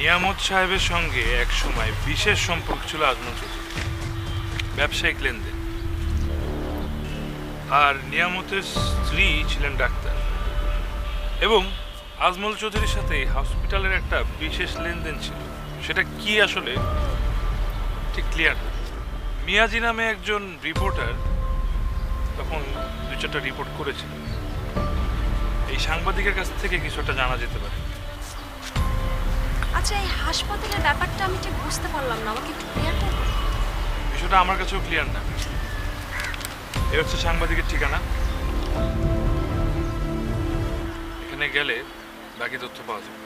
নিয়ামত সাহেবের সঙ্গে এক সময় বিশেষ সম্পর্ক ছিল আজমল চৌধুরী, ব্যবসায়িক লেনদেন। আর নিয়ামতের স্ত্রী ছিলেন ডাক্তার, এবং আজমল চৌধুরীর সাথে হসপিটালের একটা বিশেষ লেনদেন ছিল। সেটা কি আসলে ঠিক ক্লিয়ার না। মিয়াজি নামে একজন রিপোর্টার তখন 2-4টা রিপোর্ট করেছিল। এই সাংবাদিকের কাছ থেকে কিছুটা জানা যেতে পারে। আচ্ছা, এই হাসপাতালের ব্যাপারটা আমি ঠিক বুঝতে পারলাম না, আমাকে একটু ক্লিয়ার করো। বিষয়টা আমার কাছেও ক্লিয়ার না। এ হচ্ছে সাংবাদিকের ঠিকানা, এখানে গেলে বাকি তথ্য পাওয়া যাবে।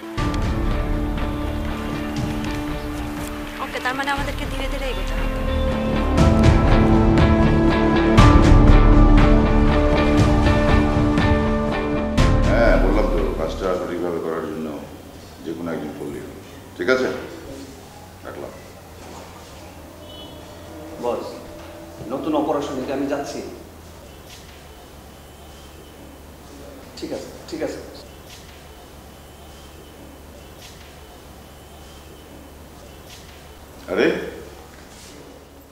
ওকে, তার মানে আমাদেরকে ধীরে ধীরে এগোতে হবে। হ্যাঁ বললাম তো, কাজটা সঠিকভাবে করার জন্য যে কোনো একজন করলেই হবে। ঠিক আছে, রাখলাম। বস, নতুন অপারেশনে আমি যাচ্ছি। ঠিক আছে ঠিক আছে। আরে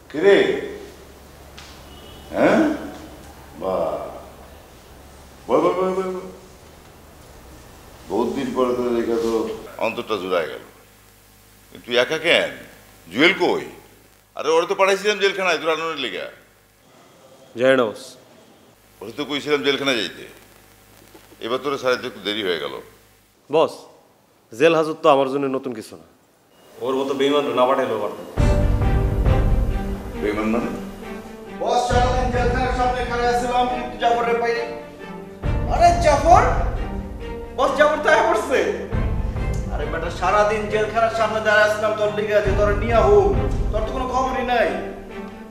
কে রে? হ্যাঁ বাহ, বহুত দিন পরে তো দেখে তো অন্তরটা জুড়ায় গেল। তুই একা কেন? জুয়েল কই? আরে ওরা তো পাঠাইছিলাম জেলখানায় তোর আনন্দের লেগা। জানাস ওরা তো কইছিলাম জেলখানায় যাইতে। এবার তোর সারাইতে একটু দেরি হয়ে গেল। বস, জেল হাজত তো আমার জন্য নতুন কিছু না। ওর মতো বেইমান না পাঠাইলো পারতাম। বেইমান মানে? বস সারাদিন জেলখানার সামনে খাড়া আছিলাম, কিন্তু জাফরের পাইনি। আরে জাফর, বস জাফর তাই পড়ছে। আরে বেটা, সারাদিন জেলখানার সামনে দাঁড়ায় আসলাম তোর লিগে, আছে তোর নিয়া হোক, তোর তো কোনো খবরই নাই।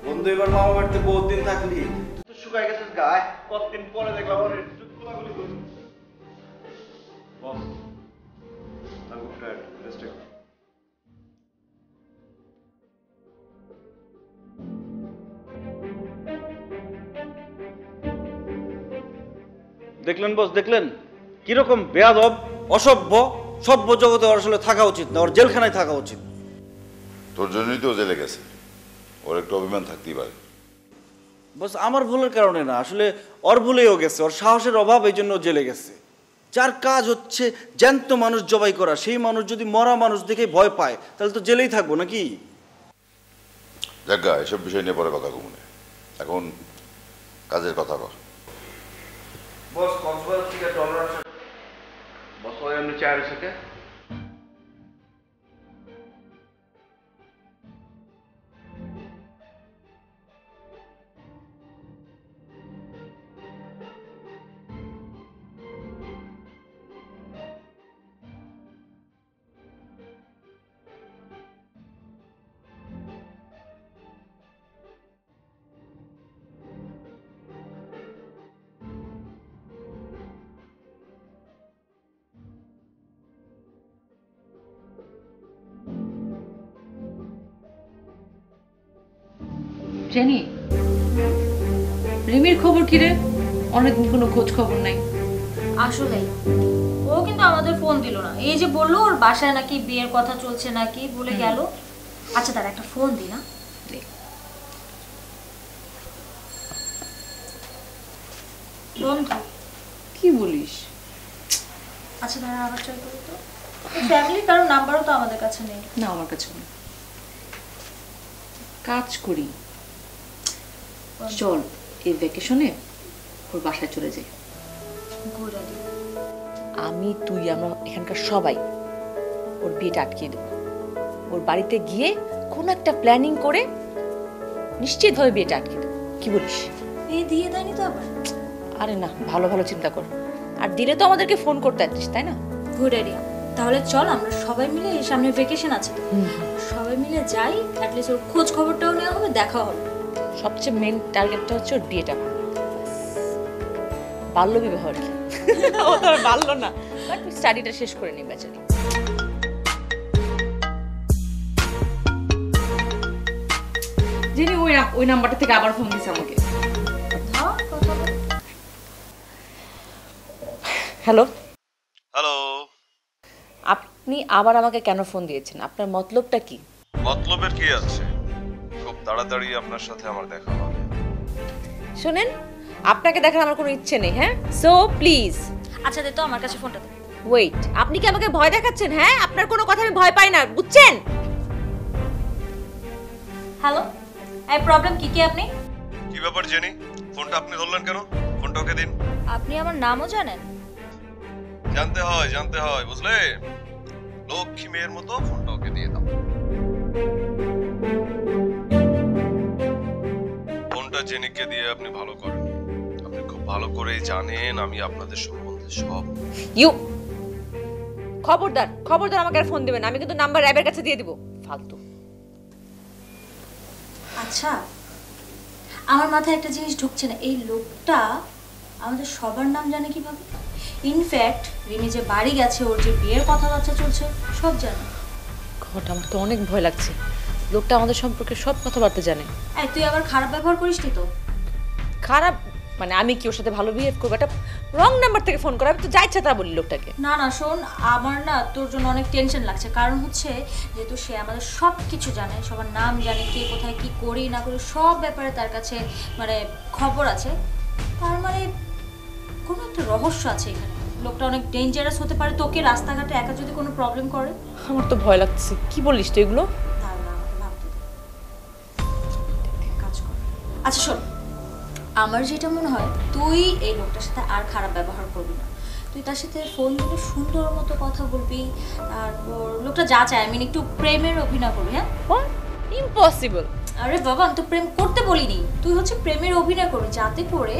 বন্ধু, এবার মামা বাড়িতে বহুত দিন থাকলি, তুই তো শুকাই গেছিস গায়ে। কতদিন পরে দেখলাম ওর গোলাগুলি করছিস। বস I'm tired. Let's take it. দেখলেন বস, দেখলেন কিরকম বেয়াদব, অসভ্য। সভ্য জগতে ওর আসলে থাকা উচিত না, ওর জেলখানায় থাকা উচিত। তোর জন্যই তো জেলে গেছে, ওর একটু অভিমান থাকতেই পারে। বস আমার ভুলের কারণে না, আসলে ওর ভুলেও গেছে, ওর সাহসের অভাব, এই জন্য জেলে গেছে। যার কাজ হচ্ছে জ্যান্ত মানুষ জবাই করা, সেই মানুষ যদি মরা মানুষ দেখে ভয় পায় তাহলে তো জেলেই থাকবো নাকি? জায়গা এসব বিষয় নিয়ে পরে কথা কমনে, এখন কাজের কথা কর। বস কক্সবাজার থেকে ডলার আসে। বস ওই এমনি চায়ের সাথে জেনি, রিমির খবর কি রে? অনেকদিন কোনো খোঁজ খবর নাই। আসলে ও কিন্তু আমাদের ফোন দিল না, এই যে বললো ওর বাসায় নাকি বিয়ের কথা চলছে নাকি বলে গেল। আচ্ছা তার একটা ফোন দি না। বন্ধু কি বলিস? আচ্ছা তারা আবার ট্রাই করি তো। ফ্যামিলি কারো নাম্বারও তো আমাদের কাছে নেই। না আমার কাছে নেই। কাজ করি, চল এই ভ্যাকেশনে ওর বাসায় চলে যাই। আমি তুই আমরা এখানকার সবাই ওর বিয়েটা আটকিয়ে দেবো। ওর বাড়িতে গিয়ে কোনো একটা প্ল্যানিং করে নিশ্চিতভাবে বিয়েটা আটকিয়ে দেবো। কি বলিস? এই দিয়ে দেয়নি তো আবার? আরে না, ভালো ভালো চিন্তা কর। আর দিলে তো আমাদেরকে ফোন করতে আসছিস, তাই না? Good idea. তাহলে চল আমরা সবাই মিলে, এই সামনে ভ্যাকেশন আছে তো, সবাই মিলে যাই, অ্যাটলিস্ট ওর খোঁজ খবরটাও নেওয়া হবে, দেখা হবে। সবচেয়ে মেন টার্গেটটা হচ্ছে ওর বিয়েটা। বাল্য বিবাহ আর কি। ও তো আর বাল্য না, বাট স্টাডিটা শেষ করে নি বেচারি। জেনি ওই নাম্বারটা থেকে আবার ফোন দিছে আমাকে। হ্যালো হ্যালো, আপনি আবার আমাকে কেন ফোন দিয়েছেন? আপনার মতলবটা কি? মতলবের কি আছে, খুব তাড়াতাড়ি আপনার সাথে আমার দেখা হবে। শুনেন, আপনাকে দেখার আমার কোনো ইচ্ছে নেই। হ্যাঁ, সো প্লিজ। আচ্ছা দে তো আমার কাছে ফোনটা দে। ওয়েট, আপনি কি আমাকে ভয় দেখাচ্ছেন? হ্যাঁ, আপনার কোনো কথা আমি ভয় পাই না, বুঝছেন? হ্যালো, এই প্রবলেম কি কি আপনি? কি ব্যাপার জেনি, ফোনটা আপনি ধরলেন কেন? ফোনটা ওকে দিন। আপনি আমার নামও জানেন? জানতে হয় বুঝলে, লক্ষ্মী মেয়ের মতো ফোনটা ওকে দিয়ে দাও। ফোনটা জেনিকে দিয়ে আপনি ভালো করেন, আপনি খুব ভালো করেই জানেন আমি আপনাদের সম্বন্ধে সব। ইউ খবরদার আমাকে আর ফোন দিবেন। আমি কিন্তু নাম্বার র্যাবের কাছে দিয়ে দিব। ফালতু। আচ্ছা আমার মাথায় একটা জিনিস ঢুকছে না, এই লোকটা আমাদের সবার নাম জানে কিভাবে? ইনফ্যাক্ট রিমি যে বাড়ি গেছে, ওর যে বিয়ের কথাবার্তা চলছে, সব জানে। ঘটনা আমার তো অনেক ভয় লাগছে। লোকটা আমাদের সম্পর্কে সব কথাবার্তা জানে। এই তুই আবার খারাপ ব্যবহার করিস নি তো? খারাপ মানে আমি কি ওর সাথে ভালো বিহেভ করবো? একটা রং নাম্বার থেকে ফোন করা, আমি তো যা ইচ্ছা তা বলি লোকটাকে। না না শোন, আমার না তোর জন্য অনেক টেনশন লাগছে। কারণ হচ্ছে যেহেতু সে আমাদের সব কিছু জানে, সবার নাম জানে, কে কোথায় কি করি না করি সব ব্যাপারে তার কাছে মানে খবর আছে, তার মানে কোনো একটা রহস্য আছে এখানে। লোকটা অনেক ডেঞ্জারাস হতে পারে, তোকে রাস্তাঘাটে একা যদি কোনো প্রবলেম করে। আমার তো ভয় লাগছে। কি বলিস তুই এগুলো? কাজ কর। আচ্ছা শোন, আমার যেটা মনে হয় তুই এই লোকটার সাথে আর খারাপ ব্যবহার করবি না। তুই তার সাথে ফোন দিলে সুন্দর মতো কথা বলবি, তারপর লোকটা যা চায় আমি একটু প্রেমের অভিনয় করবি। হ্যাঁ, ইম্পসিবল। আরে বাবা আমি তো প্রেম করতে বলিনি, তুই হচ্ছে প্রেমের অভিনয় করবি, যাতে করে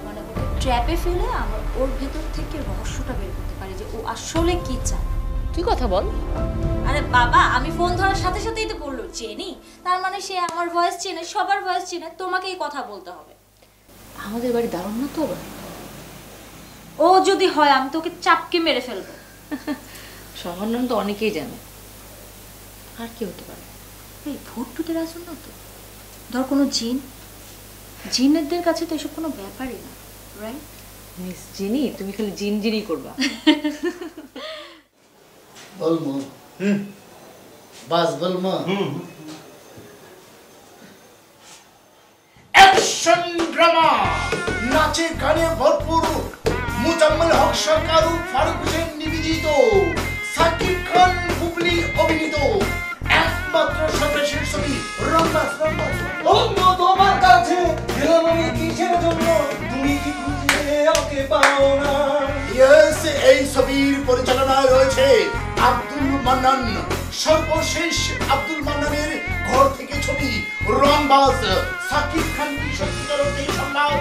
মানে ওকে ট্র্যাপে ফেলে আমার ওর ভেতর থেকে রহস্যটা বের করতে পারি যে ও আসলে কি চায়। তুই কথা বল। আরে বাবা আমি ফোন ধরার সাথে সাথেই তো বললো চেনি, তার মানে সে আমার ভয়েস চেনে, সবার ভয়েস চেনে, তোমাকেই কথা বলতে হবে। আমাদের বাড়ি দারুণ না তো আবার? ও যদি হয় আমি তোকে চাপকে মেরে ফেলবো। সবার নাম তো অনেকেই জানে, আর কি হতে পারে? এই ভূত টুতের আসুন না তো, ধর কোনো জিনেরদের কাছে তো এসব কোনো ব্যাপারই না, রাইট? মিস জিনি, তুমি খালি জিনই করবা। বলমু বাস বলমু 100 নাচে গানে ভরপুর মুজাম্মেল হক সরকার ও ফারুক হোসেন নিবেদিত সাকিব খান বুবলি অভিনীত একমাত্র সর্বশেষ ছবি রংবাজ। বন্ধু তোমার কাছে গেলাম আমি কিসের জন্য, তুমি কি খুঁজে ওকে পাও না? ইয়েস, এই ছবির পরিচালনায় রয়েছে আব্দুল মান্নান। সর্বশেষ আব্দুল মান্নানের ঘর থেকে ছবি রংবাজ। সাকিব খান কি সত্যিকার অর্থেই সম্ভব?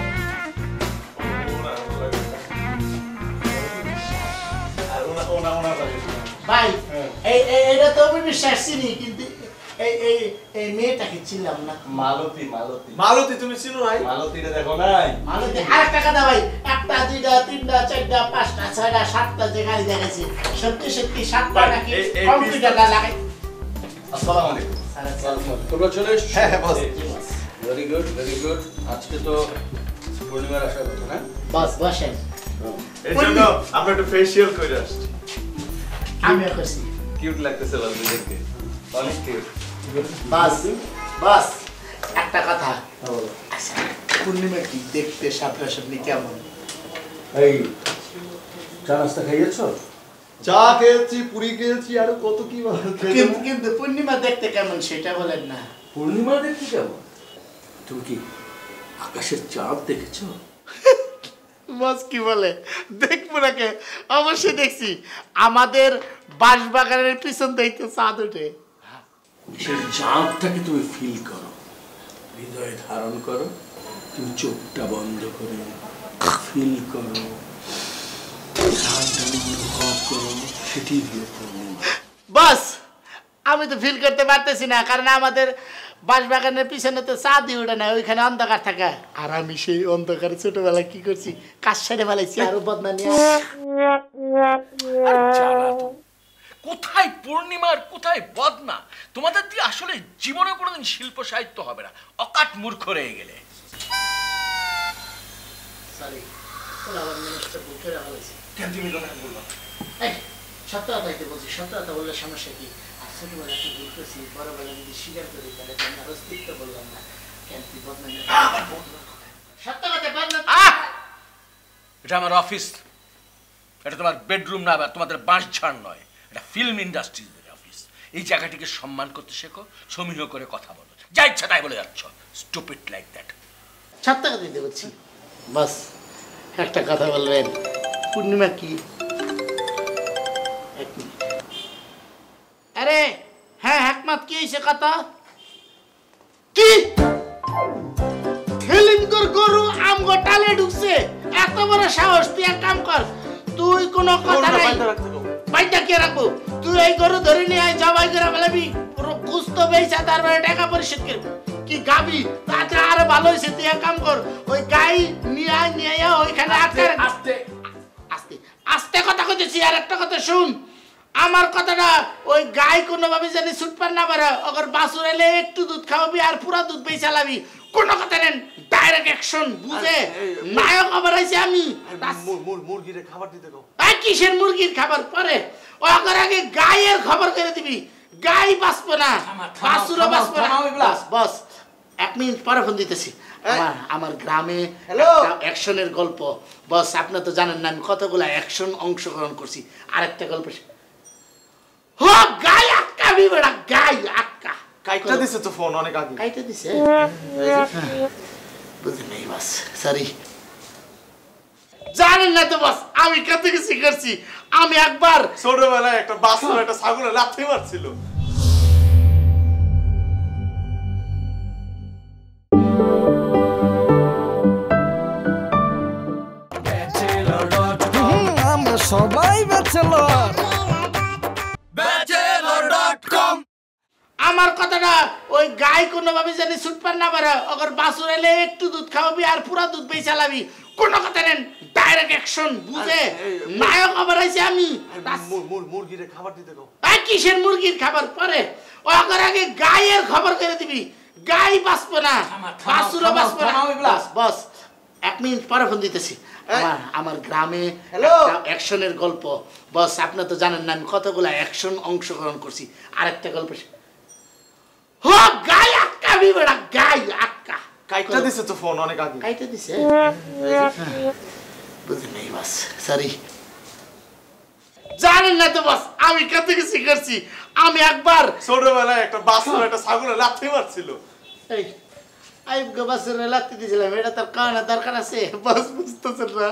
ভাই এইটা তো আমি বিশ্বাস চিনি, কিন্তু এই মেয়েটাকে চিনলাম না। মালতী মালতী মালতী তুমি চিনো নাই? মালতীরে দেখো নাই? মালতী আরেকটা কথা ভাই, 1টা 2টা 3টা 4টা 5টা 6টা 7টা যে গাড়ি দেখেছি, সত্যি সত্যি 7টা নাকি কম্পিউটারটা লাগাই। আসসালামু আলাইকুম। তোমরা চলে এসছো? হ্যাঁ হ্যাঁ boss. Very good very good. আজকে তো পূর্ণিমার আসার কথা না? বস বসেন। এই জন্য আমরা একটু ফেশিয়াল করে আসছি। আমিও করছি। কিউট লাগতেছে বাবুদেরকে, অনেক কিউট। বাস বাস একটা কথা, আচ্ছা পূর্ণিমা কি দেখতে সামনাসামনি কেমন? এই চা নাস্তা খাইয়েছো? চা খেয়েছি, পুরি খেয়েছি, আর কত কি কিন্তু পূর্ণিমা দেখতে কেমন সেটা বলেন না। পূর্ণিমা দেখতে কেমন? তুমি কি আকাশের চাঁদ দেখেছো? বস কি বলে, দেখবো নাকি? অবশ্যই দেখছি, আমাদের বাঁশবাগানের পিছন দেখতে চাঁদ ওঠে। সেই চাঁদটাকে তুমি ফিল করো, হৃদয়ে ধারণ করো, তুমি চোখটা বন্ধ করে ফিল করো, অনুভব করো, সেটি হলো পূর্ণিমা। বাস আমি তো ফিল করতে পারতেছি না, কারণ আমাদের বাঁশবাগানের পিছনে তো চাঁদই ওঠে না, ওইখানে অন্ধকার থাকে। আর আমি সেই অন্ধকারে ছোটবেলায় কি করছি, কাজ সাইডে ফেলাইছি আরো বদনা নিয়ে। কোথায় পূর্ণিমার কোথায় বদনা? তোমাদের দিয়ে আসলে জীবনে কোনোদিন শিল্প সাহিত্য হবে না, অকাট মূর্খ রয়ে গেলে। সরি, আমার জিনিসটা বুকে রাখছি। কেন তুমি কথা বলবো? সত্য কথাই তো বলছি, সত্য কথা বললে সমস্যা কি? আর ছোটবেলা কি ভুল করছি, বড়বেলা যদি স্বীকার করি তাহলে আমি আর অস্তিত্ব বললাম না। কেন তুই বদনাম? সত্য কথা বদনাম। এটা আমার অফিস, এটা তোমার বেডরুম না, তোমাদের বাঁশঝাড় নয়, এটা ফিল্ম ইন্ডাস্ট্রিজের অফিস। এই জায়গাটিকে সম্মান করতে শেখো, সমীহ করে কথা বলো, যা ইচ্ছা তাই বলে যাচ্ছ। Stupid like that. সত্য কথাই তো বলছি। বাস একটা কথা বলবেন, পূর্ণিমা কি? আরে হ্যাঁ হেকমত, কি হয়েছে কথা? কি হেলিমকর গরু আমগো টালে ঢুকছে? এত বড় সাহস! তুই এক কাম কর, তুই কোনো কথা নাই, বাইটা কে রাখবো? তুই এই গরু ধরে নিয়ে আয়, জবাই করে ফেলাবি, পুরো গুস্ত বেচা, তারপরে টাকা পরিশোধ করবি। কি গাবি? তাতে আরো ভালো হয়েছে, তুই এক কাম কর, ওই গাই নিয়ে আয়, নিয়ে আয় ওইখানে আটকে। আস্তে আস্তে আস্তে কথা কইতেছি। আর একটা কথা শুন, আমার কথাটা, ওই গাই কোনোভাবে জানি ছুটপার না পারে, ওর বাছুর এলে একটু দুধ খাওয়াবি আর পুরা দুধ বেই চালাবি, কোনো কথা নেন, ডাইরেক্ট অ্যাকশন, বুঝে? নায়ক আবার আইছি আমি। মুরগিরে খাবার দিতে দাও। কিসের মুরগির খাবার? পরে ওর আগে গায়ের খবর করে দিবি, গাই বাঁচবো না, বাছুরও বাঁচবো না। বস 1 মিনিট পরে ফোন দিতেছি। আমার গ্রামে অ্যাকশনের গল্প, বস আপনি তো জানেন না আমি কতগুলা অ্যাকশন অংশগ্রহণ করছি। আরেকটা গল্প, ও গাই আক্কা বিবড়া, গাই আক্কা কাইটা দিছে তো ফোন অনেক আগে। কাইটা দিছে? বুঝি নাই বস, সরি। জানেন না তো বস আমি কত কিছু করছি। আমি একবার ছোটবেলায় একটা বাছুর একটা ছাগল লাথি মারছিল। আমরা সবাই ব্যাচেলর। bachelor.com। আমার কথাটা, ওই গাই কোনোভাবে জানি ছুটপার না পারে, ওর বাছুর এলে একটু দুধ খাওয়াবি আর পুরা দুধ বেই চালাবি, কোনো কথা নেন, ডাইরেক্ট অ্যাকশন, বুঝে? নায়ক আবার আইছি আমি। মুরগিরে খাবার দিতে দাও। কিসের মুরগির খাবার? পরে ওর আগে গায়ের খবর করে দিবি, গাই বাঁচবো না, বাছুরও বাঁচবো না। বস 1 মিনিট পরে ফোন দিতেছি। আমার গ্রামে অ্যাকশনের গল্প, বস আপনি তো জানেন না আমি কতগুলা অ্যাকশন অংশগ্রহণ করছি। আরেকটা গল্প, গাই আক্কা বিবড়া, গাই আক্কা কাইটা দিছে তো ফোন অনেক আগে। কাইটা দিছে? বুঝি নাই বস, সরি। জানেন না তো বস, আমি কত কিছু করছি। আমি একবার ছোটবেলায় একটা বাসুর একটা ছাগলের লাথি মারছিল। এই আইব বাসের লাথি দিয়েছিলাম, এটা তার কারণে দরকার আছে? বস বুঝতেছেন না,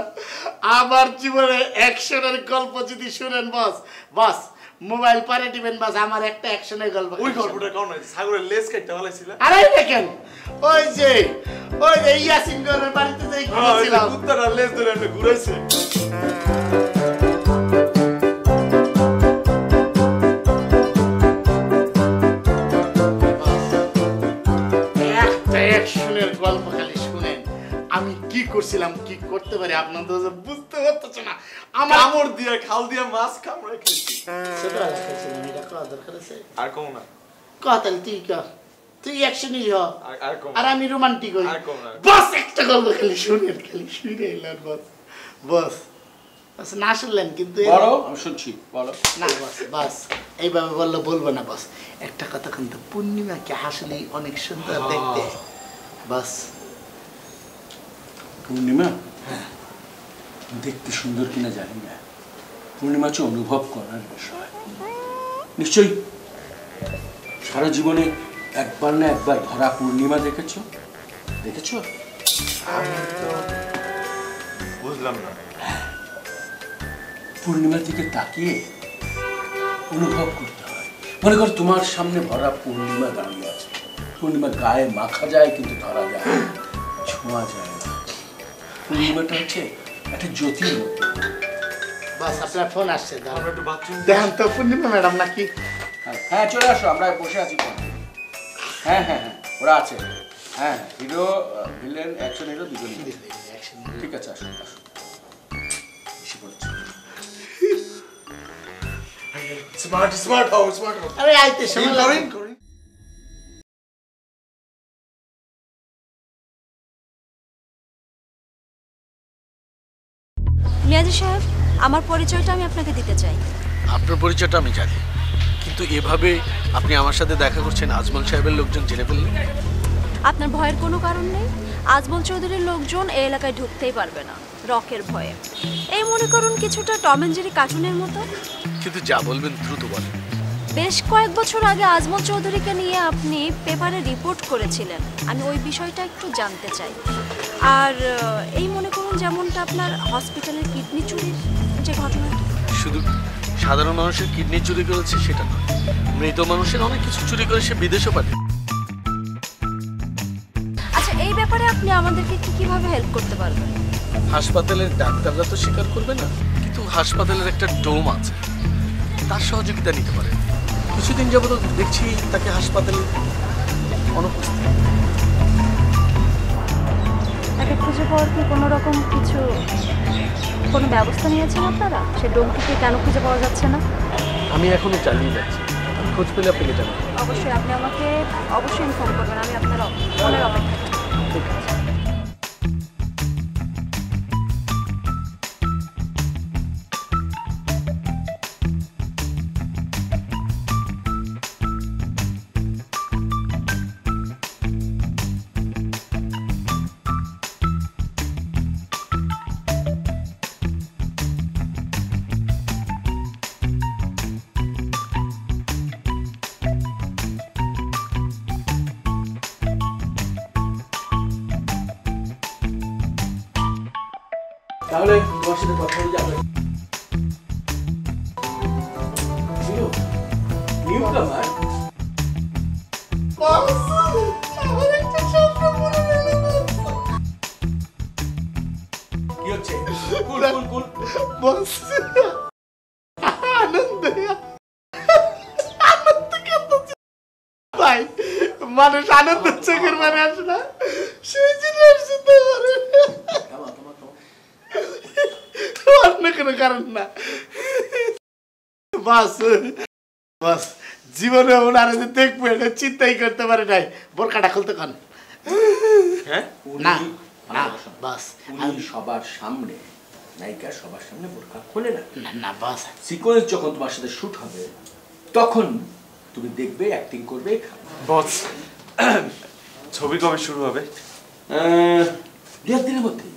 আমার জীবনে অ্যাকশনের গল্প যদি শুনেন বস, বস মোবাইল পরে দিবেন বস, আমার একটা অ্যাকশনের গল্প। ওই গল্পটা কোন ছাগলের লেজ কাটতে হলাইছিল? আরে দেখেন ওই যে ইয়াসিন গরের বাড়িতে যাই গিয়েছিলাম, কুত্তাটা লেজ ধরে এমনি ঘুরাইছে। একটা অ্যাকশনের গল্প খালি শুনেন, আমি কি করছিলাম কি করতে পারি আপনার তো বুঝতে পারতেছ না। আমার কামড় দিয়ে খাল দিয়ে মাছ কামড়ে খেয়েছি। ছোটবেলা খেয়েছিলাম, এটা করা দরকার আছে? আর কম না কথা তুই কর, তুই অ্যাকশনই হ আর আমি রোমান্টিক হই। আর কম না বস একটা গল্প খালি শুনেন, খালি শুনে এলেন বস। বস বস না শুনলেন কিন্তু বলো, আমি শুনছি, বলো। না বস, বস এইভাবে বললে বলবো না বস। একটা কথা কিন্তু পূর্ণিমাকে হাসলেই অনেক সুন্দর দেখতে। বস পূর্ণিমা দেখতে সুন্দর কিনা জানি না, পূর্ণিমা হচ্ছে অনুভব করার বিষয়। নিশ্চয়ই সারা জীবনে একবার না একবার ভরা পূর্ণিমা দেখেছো? দেখেছো? আমি তো বুঝলাম না। পূর্ণিমার দিকে তাকিয়ে অনুভব করতে হয়। মনে কর তোমার সামনে ভরা পূর্ণিমা দাঁড়িয়ে আছে, পূর্ণিমা গায়ে মাখা যায় কিন্তু ধরা যায় না, ছোঁয়া যায় না। পূর্ণিমাটা হচ্ছে একটা জ্যোতির মতো। বাস আপনার ফোন আসছে, দেখেন তো পূর্ণিমা ম্যাডাম নাকি? হ্যাঁ চলে আসো, আমরা বসে আছি। হ্যাঁ হ্যাঁ হ্যাঁ ওরা আছে। হ্যাঁ হিরো ভিলেন অ্যাকশন হিরো দুজনই। ঠিক আছে আসো আসো। এসে পড়েছে। স্মার্ট স্মার্ট হও, স্মার্ট হও। আরে আইতে সময় লাগে। মিয়াজি সাহেব, আমার পরিচয়টা আমি আপনাকে দিতে চাই। আপনার পরিচয়টা আমি জানি, কিন্তু এভাবে আপনি আমার সাথে দেখা করছেন, আজমল সাহেবের লোকজন জেনে ফেললেন। আপনার ভয়ের কোনো কারণ নেই। আজমল চৌধুরীর লোকজন এই এলাকায় ঢুকতেই পারবে না রকের ভয়ে। এই মনে করুন কিছুটা টম এন্ড জেরি কার্টুনের মতো। কিন্তু যা বলবেন দ্রুত বলেন। বেশ কয়েক বছর আগে আজমল চৌধুরীকে নিয়ে আপনি পেপারে রিপোর্ট করেছিলেন, আমি ওই বিষয়টা একটু জানতে চাই। আর এই মনে করুন যেমনটা আপনার হসপিটালের কিডনি চুরির যে ঘটনাটা। শুধু সাধারণ মানুষের কিডনি চুরি করেছে সেটা নয়, মৃত মানুষের অনেক কিছু চুরি করে সে বিদেশও পাঠায়। আচ্ছা, এই ব্যাপারে আপনি আমাদেরকে কিভাবে হেল্প করতে পারবেন? হাসপাতালের ডাক্তাররা তো স্বীকার করবে না, কিন্তু হাসপাতালের একটা ডোম আছে, তার সহযোগিতা নিতে পারে। কিছুদিন যাবত দেখছি তাকে হাসপাতালে অনুপস্থিত। তাকে খুঁজে পাওয়ার কি কোনো রকম কোনো ব্যবস্থা নিয়েছেন আপনারা? সে ডোমটিকে কেন খুঁজে পাওয়া যাচ্ছে না? আমি এখনো চালিয়ে যাচ্ছি, আমি খোঁজ পেলে আপনাকে জানাবো। অবশ্যই আপনি আমাকে অবশ্যই ইনফর্ম করবেন, আমি আপনার ফোনের অপেক্ষা করব। ঠিক আছে। তাহলে তোমার সাথে কথা বলে যাবে। নিউ কামার কি হচ্ছে? কুল কুল কুল বস আনন্দ ভাই, মানুষ আনন্দ চোখের মানে আসে না, সেই জিনিস অন্য কোনো কারণ না। বাস বাস জীবনে ওনারা যে দেখবো এটা চিন্তাই করতে পারে নাই। বোরকাটা খুলতে কান। হ্যাঁ না না বাস সবার সামনে, নায়িকা সবার সামনে বোরকা খোলে না। না বাস, সিকোয়েন্স যখন তোমার সাথে শুট হবে তখন তুমি দেখবে, অ্যাক্টিং করবে। বস ছবি কবে শুরু হবে? দু একদিনের মধ্যে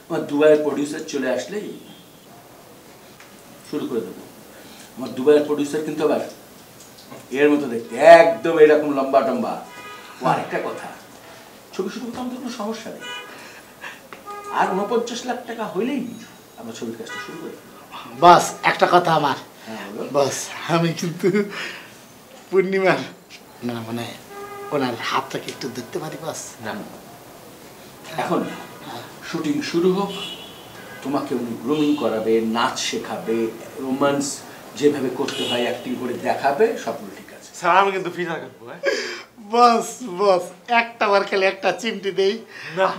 আমার দুবাইয়ের প্রডিউসার চলে আসলেই শুরু করে দেবো। আমার দুবাইয়ের প্রডিউসার কিন্তু আবার এর মতো দেখতে, একদম এরকম লম্বা টম্বা। ও আরেকটা কথা, ছবি শুরু করতে আমাদের কোনো সমস্যা নেই, আর 49 লাখ টাকা হইলেই আমরা ছবির কাজটা শুরু করি। বস একটা কথা আমার, বস আমি কিন্তু পূর্ণিমার মানে ওনার হাতটাকে একটু দেখতে পারি বস? না এখন শুটিং শুরু হোক, তোমাকে উনি গ্রুমিং করাবে, নাচ শেখাবে, রোমান্স যেভাবে করতে হয় অ্যাক্টিং করে দেখাবে, সবগুলো ঠিক আছে। স্যার আমি কিন্তু ফিতা কাটবো। বস বস একটা বার খেলে একটা চিমটি দেই,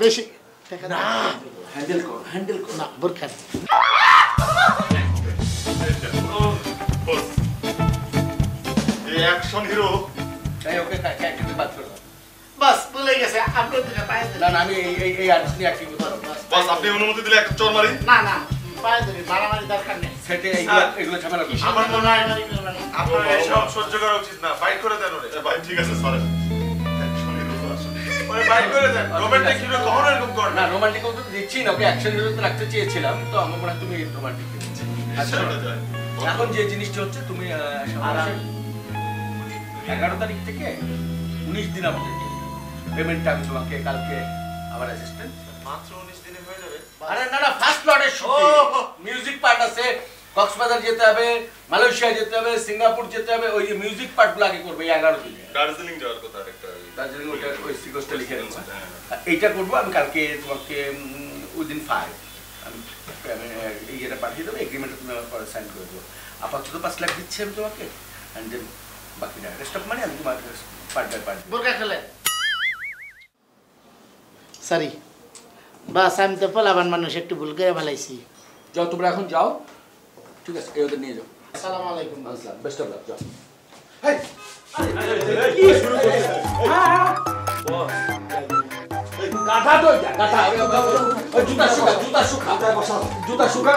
বেশি না হ্যান্ডেল করো, হ্যান্ডেল করো না বোরখা। এই অ্যাকশন হিরো তাই ওকে ক্যারেক্টার বাদ করে দাও। বস ভুলে গেছে আপনার দিকে পায়ে না না আমি এই আর্টিস্ট নিয়ে অ্যাক্টিং করতে পারবো। বস আপনি অনুমতি দিলে একটা চোর মারি। না না পায়ে ধরে মারামারি দরকার নেই। সেটে এগুলো ঝামেলা করছি। আমার মনে হয় আপনার এসব সহ্য করা উচিত না, ফাইট করে দেন ওরে। ভাই ঠিক আছে সরি, অ্যাকশন হিরো ওরে ফাইট করে দেন। রোমান্টিক হিরো কখনো এরকম করে না, রোমান্টিক তো দিচ্ছি না, ওকে অ্যাকশন হিরোতে রাখতে চেয়েছিলাম, তো আমার মনে হয় তুমি রোমান্টিক দিচ্ছি। আচ্ছা এখন যে জিনিসটা হচ্ছে, তুমি 11 তারিখ থেকে 19 দিন আমাদের পেমেন্টটা আমি তোমাকে কালকে আমার অ্যাসিস্ট্যান্ট মাত্র 19 দিনে হয়ে যাবে। আরে না না ফার্স্ট লটের শুটিং, মিউজিক পার্ট আছে, কক্সবাজার যেতে হবে, মালয়েশিয়া যেতে হবে, সিঙ্গাপুর যেতে হবে, ওই মিউজিক পার্টগুলো আগে করবে 11 দিনে। দার্জিলিং যাওয়ার কথা একটা, দার্জিলিং ওটা ওই সিকোস্টে লিখে দেবো। এইটা করবো আমি কালকে তোমাকে উইদিন 5 আমি ইয়েটা পাঠিয়ে দেবো, এগ্রিমেন্টটা তুমি আমার পরে সাইন করে দেবো। আপাতত 5 লাখ দিচ্ছি আমি তোমাকে, অ্যান্ড দেন বাকিটা রেস্ট অফ মানি আমি তোমার পার্ট বাই পার্ট। বোরখা খেলে সরি বাস, আমি তো পোলাবান মানুষ, একটু ভুল করে ফেলাইছি। যাও তোমরা এখন যাও, ঠিক আছে, এই ওদের নিয়ে যাও। আসসালামু আলাইকুম। আসসালাম, বেস্ট অফ লাক, যাও। গাধা তো এটা, গাধা। জুতা শুকা, জুতা শুকা, জুতা শুকা।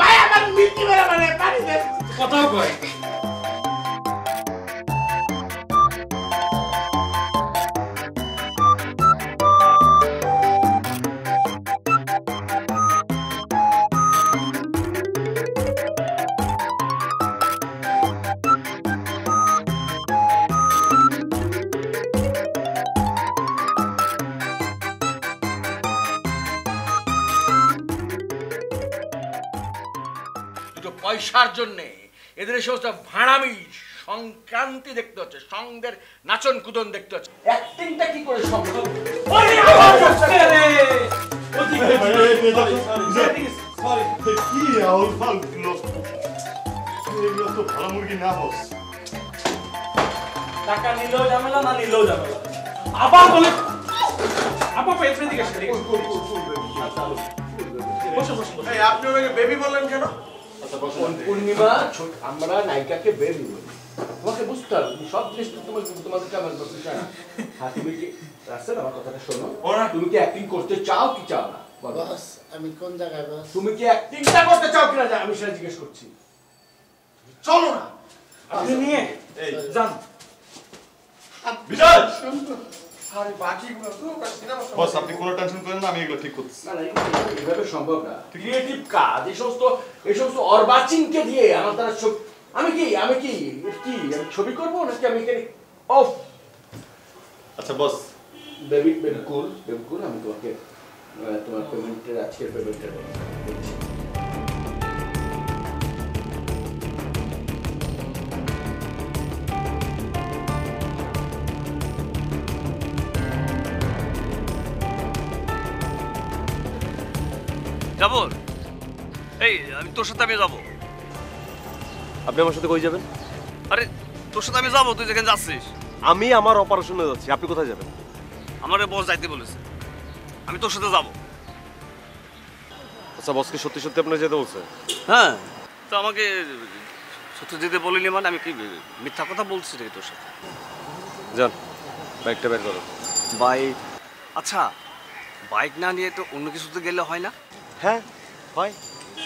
ভাই আমার মিষ্টি বেড়া মানে পানি দেন। কথাও কয়। পয়সার জন্যে এদের এই সমস্ত ভাড়ামি সংক্রান্তি দেখতে হচ্ছে, সঙ্গের নাচন কুদন দেখতে হচ্ছে। অ্যাক্টিংটা কি করে সম্ভব? কি আউল ফাল লোক, এগুলো তো ভালো মুরগি না বস। টাকা নিলেও ঝামেলা, না নিলেও ঝামেলা। আবার বলে আপা পেছনে দিকে আসে। বসো বসো। এই আপনি ওকে বেবি বললেন কেন? পূর্ণিমা আমরা নায়িকাকে বেবি বলি, তোমাকে বুঝতে হবে, সব জিনিস তোমাদেরকে আমার বলতে চাই না। হ্যাঁ তুমি কি রাস্তায় আমার কথাটা শোনো, তুমি কি অ্যাক্টিং করতে চাও কি চাও না? বস আমি কোন জায়গায় বস? তুমি কি অ্যাক্টিংটা করতে চাও কিনা আমি সেটা জিজ্ঞেস করছি। চলো না আপনি নিয়ে যান। বিজয় আরে বাকিগুলো তো বস আপনি কোনো টেনশন করেন না, আমি এগুলো ঠিক করতেছি। না না এইভাবে সম্ভব না, ক্রিয়েটিভ কাজ, এই সমস্ত অর্বাচীনকে দিয়ে আমার দ্বারা আমি কি আমি ছবি করবো নাকি আমি এখানে অফ। আচ্ছা বস বেবি কুল আমি তোমাকে তোমার পেমেন্টের আজকের পেমেন্টের বলছি। যাবো এই আমি তোর সাথে আমি যাবো। আপনি আমার সাথে কই যাবেন? আরে তোর সাথে আমি যাবো, তুই যেখানে যাচ্ছিস। আমি আমার অপারেশনে যাচ্ছি, আপনি কোথায় যাবেন? আমারে বস যাইতে বলেছে, আমি তোর সাথে যাবো। আচ্ছা বসকে সত্যি সত্যি আপনার যেতে বলছে? হ্যাঁ তো আমাকে সত্যি যেতে বলিনি, মানে আমি কি মিথ্যা কথা বলছি রে তোর সাথে? যান বাইকটা বের করো। বাইক? আচ্ছা বাইক না নিয়ে তো অন্য কিছুতে গেলে হয় না? হ্যাঁ হয়,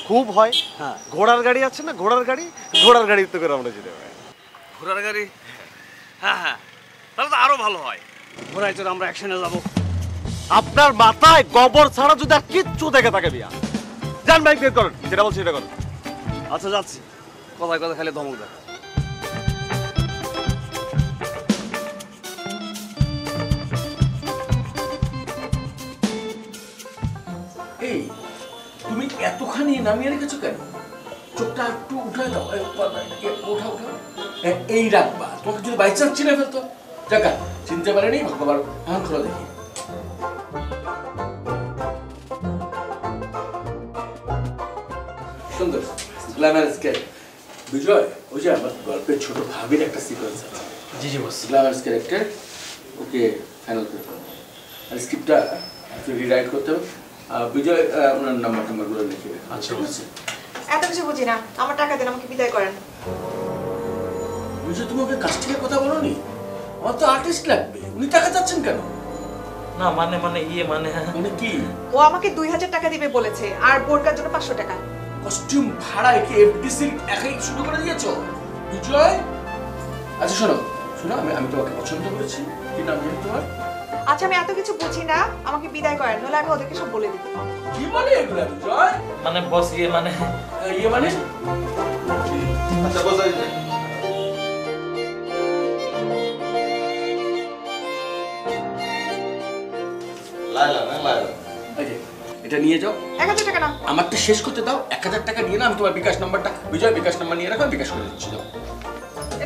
খুব হয়। হ্যাঁ ঘোড়ার গাড়ি আছে না, ঘোড়ার গাড়িতে করে আমরা যেতে পারি। ঘোড়ার গাড়ি? হ্যাঁ হ্যাঁ তাহলে তো আরো ভালো হয়। ঘোড়ায় চড়ে আমরা অ্যাকশনে যাব। আপনার মাথায় গোবর ছাড়া যদি আর কিচ্ছু দেখে থাকে বিয়া, যান বাইক বের করেন, যেটা বলছি সেটা করেন। আচ্ছা যাচ্ছি, কথায় কথা খালি ধমক দেয়। এই তুমি এতখানি নামিয়ে রেখেছো কেন? চোখটা একটু উঠায় দাও, ওঠা ওঠা, এই রাখবা। তোমাকে যদি বাই চান্স চিনে ফেলতো, জায়গা চিনতে পারেনি, ভগবান এখন খোলা দেখি। সুন্দর গ্ল্যামারাস ক্যারেক্টার বিজয়। ওই যে আমার গল্পের ছোট ভাবির একটা সিকোয়েন্স আছে। জি জি বস। গ্ল্যামারাস ক্যারেক্টার, ওকে ফাইনাল করে ফেলো। আর স্ক্রিপ্টটা একটু রিরাইট করতে হবে। বিজয় ওনার নাম্বারগুলো লিখে রাখো। আচ্ছা বলছি, এত কিছু বুঝি না, আমার টাকা দেন, আমাকে বিদায় করেন। বিজয় তুমি ওকে কাস্টিংয়ের কথা বলোনি? আমার তো আর্টিস্ট লাগবে, উনি টাকা চাচ্ছেন কেন? না মানে মানে মানে কি? ও আমাকে 2000 টাকা দিবে বলেছে, আর বোরকার জন্য 500 টাকা। কস্টিউম ভাড়া কি এফডিসি একাই শুরু করে দিয়েছো বিজয়? আচ্ছা শোনো শোনো, আমি তোমাকে পছন্দ করেছি। কি নাম জানি তোমার? আচ্ছা আমি এত কিছু বুঝি না, আমাকে বিদায় করেন, নলে আমি ওদেরকে সব বলে দিব। কি বলে এগুলা বিজয়? মানে বস ইয়ে মানে আচ্ছা বস, এটা নিয়ে যাও। 1000 টাকা না, আমারটা শেষ করতে দাও। 1000 টাকা নিয়ে না, আমি তোমার বিকাশ নাম্বারটা, বিজয় বিকাশ নাম্বার নিয়ে রাখো, বিকাশ করে দিচ্ছি। দাও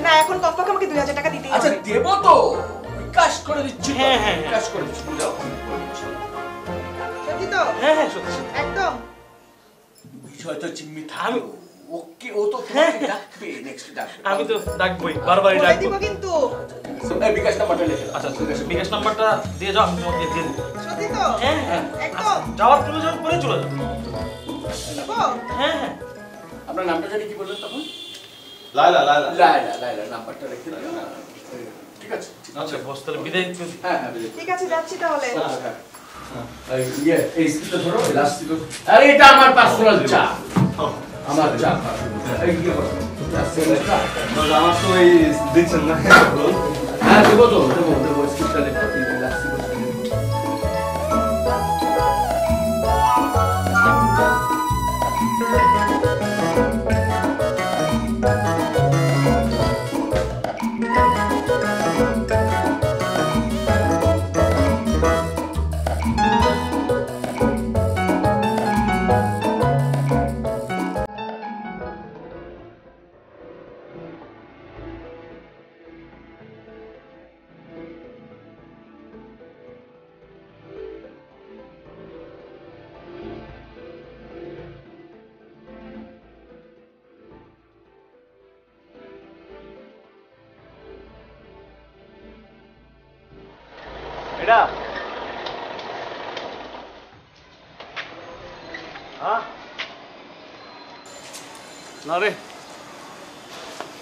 না এখন কমপক্ষে আমাকে 2000 টাকা দিতেই হবে। আচ্ছা দেবো তো, বিকাশ করে দিচ্ছি। হ্যাঁ বিকাশ করে দিচ্ছি। যাও। সত্যি তো? হ্যাঁ সত্যি একদম। বিজয় তো চিম্মি থামো, ওকে ও তো তোমাকে ডাকবে, নেক্সট ডাকবে। আমি তো ডাকবই, বারবারই বলে ডাকবো। দিব কিন্তু। এই বিকাশ নাম্বারটা লিখে দাও। আচ্ছা ঠিক আছে, বিকাশ নাম্বারটা দিয়ে যাও, আমি তোমাকে দিয়ে দেবো। সত্যি তো? হ্যাঁ একদম। যাওয়ার প্রয়োজন পরে চলে যাও। দিব? হ্যাঁ আপনার নামটা জানি কি বললেন তখন? লাইলা নাম্বারটা রেখে দাও। ঠিক আছে। আচ্ছা বস, তাহলে বিদায়। হ্যাঁ ঠিক আছে, যাচ্ছি তাহলে। এই স্ক্রিপ্টটা ধরো, লাস্ট স্ক্রিপ্ট। আরে এটা আমার পার্সোনাল চা, আমার চা। এই কি করো? আমার তো এই দিচ্ছেন না। হ্যাঁ দেবো তো, দেবো স্ক্রিপ্টটা লেখো, লাস্ট স্ক্রিপ্ট। এটা না রে,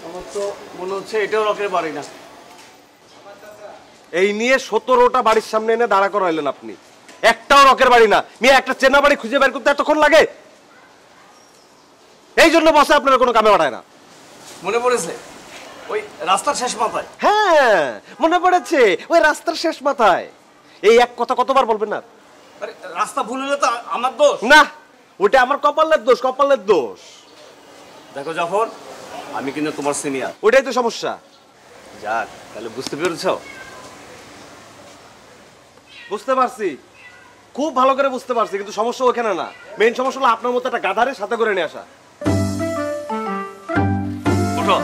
আমার তো মনে হচ্ছে এটাও রকের বাড়ি না। এই নিয়ে 17টা বাড়ির সামনে এনে দাঁড়া করাইলেন আপনি, একটাও রকের বাড়ি না। মেয়ে একটা চেনা বাড়ি খুঁজে বের করতে এতক্ষণ লাগে? এই জন্য বসে আপনারা কোনো কামে বাড়ায় না। মনে পড়েছে ওই রাস্তার শেষ মাথায়? হ্যাঁ মনে পড়েছে, ওই রাস্তার শেষ মাথায়। এই এক কথা কতবার বলবেন না? আরে রাস্তা ভুল হলে তো আমার দোষ না, ওটা আমার কপালের দোষ, কপালের দোষ। দেখো জাফর, আমি কিন্তু তোমার সিনিয়র, ওটাই তো সমস্যা। যাক তাহলে বুঝতে পেরেছ? বুঝতে পারছি, খুব ভালো করে বুঝতে পারছি, কিন্তু সমস্যা ওখানে না। মেইন সমস্যা হলো আপনার মতো একটা গাধারে সাথে করে নিয়ে আসা। উঠো।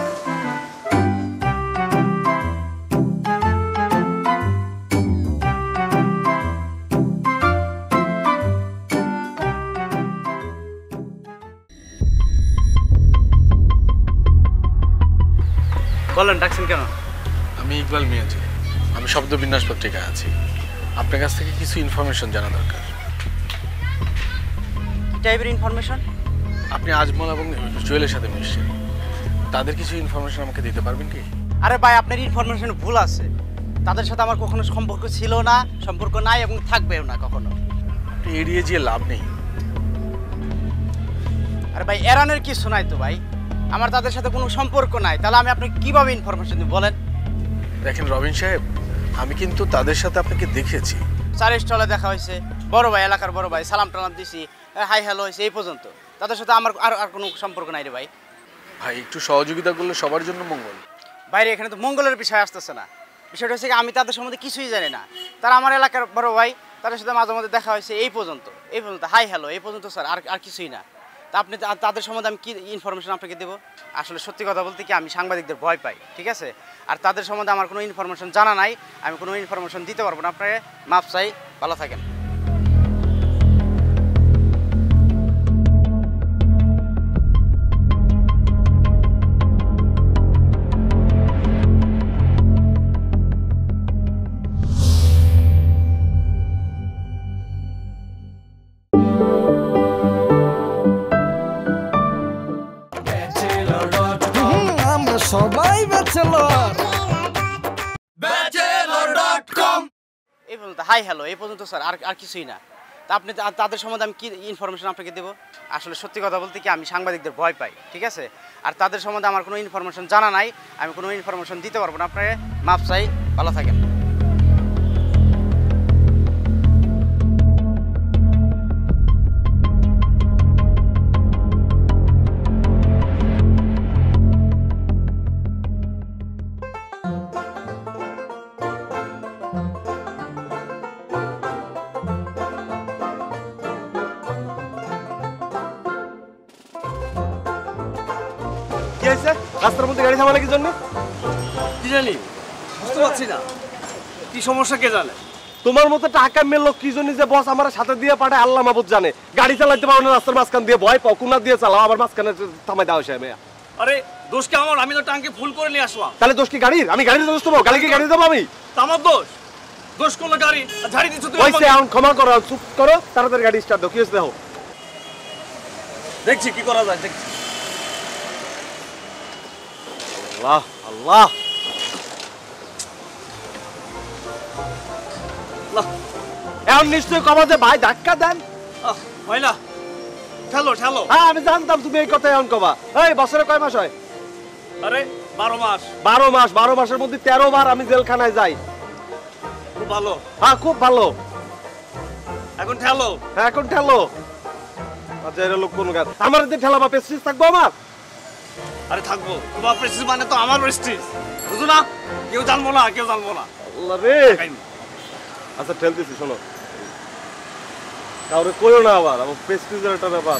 বলেন ডাকছেন কেন? আমি ইকবাল মিয়াজি, আমি শব্দ বিন্যাস পত্রিকায় আছি। আপনার কাছ থেকে কিছু ইনফরমেশন জানা দরকার। কি টাইপের ইনফরমেশন? আপনি আজমল এবং জুয়েলের সাথে মিশছেন, তাদের কিছু ইনফরমেশন আমাকে দিতে পারবেন কি? আরে ভাই, আপনার ইনফরমেশন ভুল আছে। তাদের সাথে আমার কখনো সম্পর্ক ছিল না, সম্পর্ক নাই এবং থাকবেও না কখনো। এড়িয়ে যেয়ে লাভ নেই। আরে ভাই, এরানের কিছু নাই তো ভাই, আমার তাদের সাথে কোনো সম্পর্ক নাই। তাহলে আমি আপনাকে কিভাবে ইনফরমেশন দিব বলেন? দেখেন রবিন সাহেব, আমি কিন্তু তাদের সাথে আপনাকে দেখেছি। চারের স্টলে দেখা হয়েছে, বড় ভাই, এলাকার বড় ভাই, সালাম টালাম দিছি, হাই হ্যালো হয়েছে, এই পর্যন্ত। তাদের সাথে আমার আর কোনো সম্পর্ক নাই রে ভাই। ভাই একটু সহযোগিতা করলে সবার জন্য মঙ্গল। বাইরে এখানে তো মঙ্গলের বিষয় আসতেছে না, বিষয়টা হচ্ছে আমি তাদের সম্বন্ধে কিছুই জানি না। তারা আমার এলাকার বড় ভাই, তাদের সাথে মাঝে মধ্যে দেখা হয়েছে, এই পর্যন্ত হাই হ্যালো এই পর্যন্ত স্যার, আর কিছুই না। তা আপনি তাদের সম্বন্ধে আমি কি ইনফরমেশন আপনাকে দেবো? আসলে সত্যি কথা বলতে কি আমি সাংবাদিকদের ভয় পাই, ঠিক আছে? আর তাদের সম্বন্ধে আমার কোনো ইনফরমেশন জানা নাই, আমি কোনো ইনফরমেশন দিতে পারবো না আপনাকে। মাপ চাই, ভালো থাকেন। আমরা সবাই ব্যাচেলর। Bachelor.com এই পর্যন্ত হাই হ্যালো এই পর্যন্ত স্যার, আর কিছুই না। তা আপনি তাদের সম্বন্ধে আমি কি ইনফরমেশন আপনাকে দেবো? আসলে সত্যি কথা বলতে কি আমি সাংবাদিকদের ভয় পাই, ঠিক আছে? আর তাদের সম্বন্ধে আমার কোনো ইনফরমেশন জানা নাই, আমি কোনো ইনফরমেশন দিতে পারবো না আপনাকে। মাপ চাই, ভালো থাকেন। কি হয়েছে? রাস্তার মধ্যে গাড়ি থামালে কি জন্য? কি জানি, বুঝতে পারছি না কি সমস্যা, কে জানে? তোমার মতো টাকা মেলো কি জন্য যে বস আমার সাথে দিয়ে পাঠায় আল্লাহ মাহবুব জানে। গাড়ি চালাইতে পারো না, রাস্তার মাঝখান দিয়ে ভয় পাও, কোনা দিয়ে চালাও, আবার মাঝখানে থামাই দাও। সে মেয়া, আরে দোষ কি আমার? আমি তো টাঙ্কি ফুল করে নিয়ে আসলাম। তাহলে দোষ কি গাড়ির? আমি গাড়ির দোষ দেবো? গাড়ি কি গাড়ি দেবো আমি? তা আমার দোষ? দোষ করলো গাড়ি, ঝাড়ি দিচ্ছ তুমি। হইছে, এখন ক্ষমা করো, চুপ করো, তাড়াতাড়ি গাড়ি স্টার্ট দাও। কি হয়েছে দেখো? দেখছি কি করা যায়, দেখছি। আল্লাহ আল্লাহ, এখন নিশ্চয়ই কবা যে ভাই ধাক্কা দেন। হয় না, ঠেলো ঠেলো। হ্যাঁ আমি জানতাম তুমি এই কথা এখন কবা। এই বছরে কয় মাস হয়? আরে 12 মাস। 12 মাস, 12 মাসের মধ্যে 13 বার আমি জেলখানায় যাই। খুব ভালো। হ্যাঁ খুব ভালো। এখন ঠেলো। হ্যাঁ এখন ঠেলো। আচ্ছা এর লোক কোন গাছ? আমার এতে ঠেলা বা প্রেস্টিজ থাকবো আমার? আরে থাকবো, তোমার প্রেস্টিজ মানে তো আমার প্রেস্টিজ, বুঝো না? কেউ জানবো না, কেউ জানবো না। আল্লাহ রে। আচ্ছা ঠেলতেছি, শোনো, কাউরে কইও না আবার, আমার প্রেস্টিজের একটা ব্যাপার।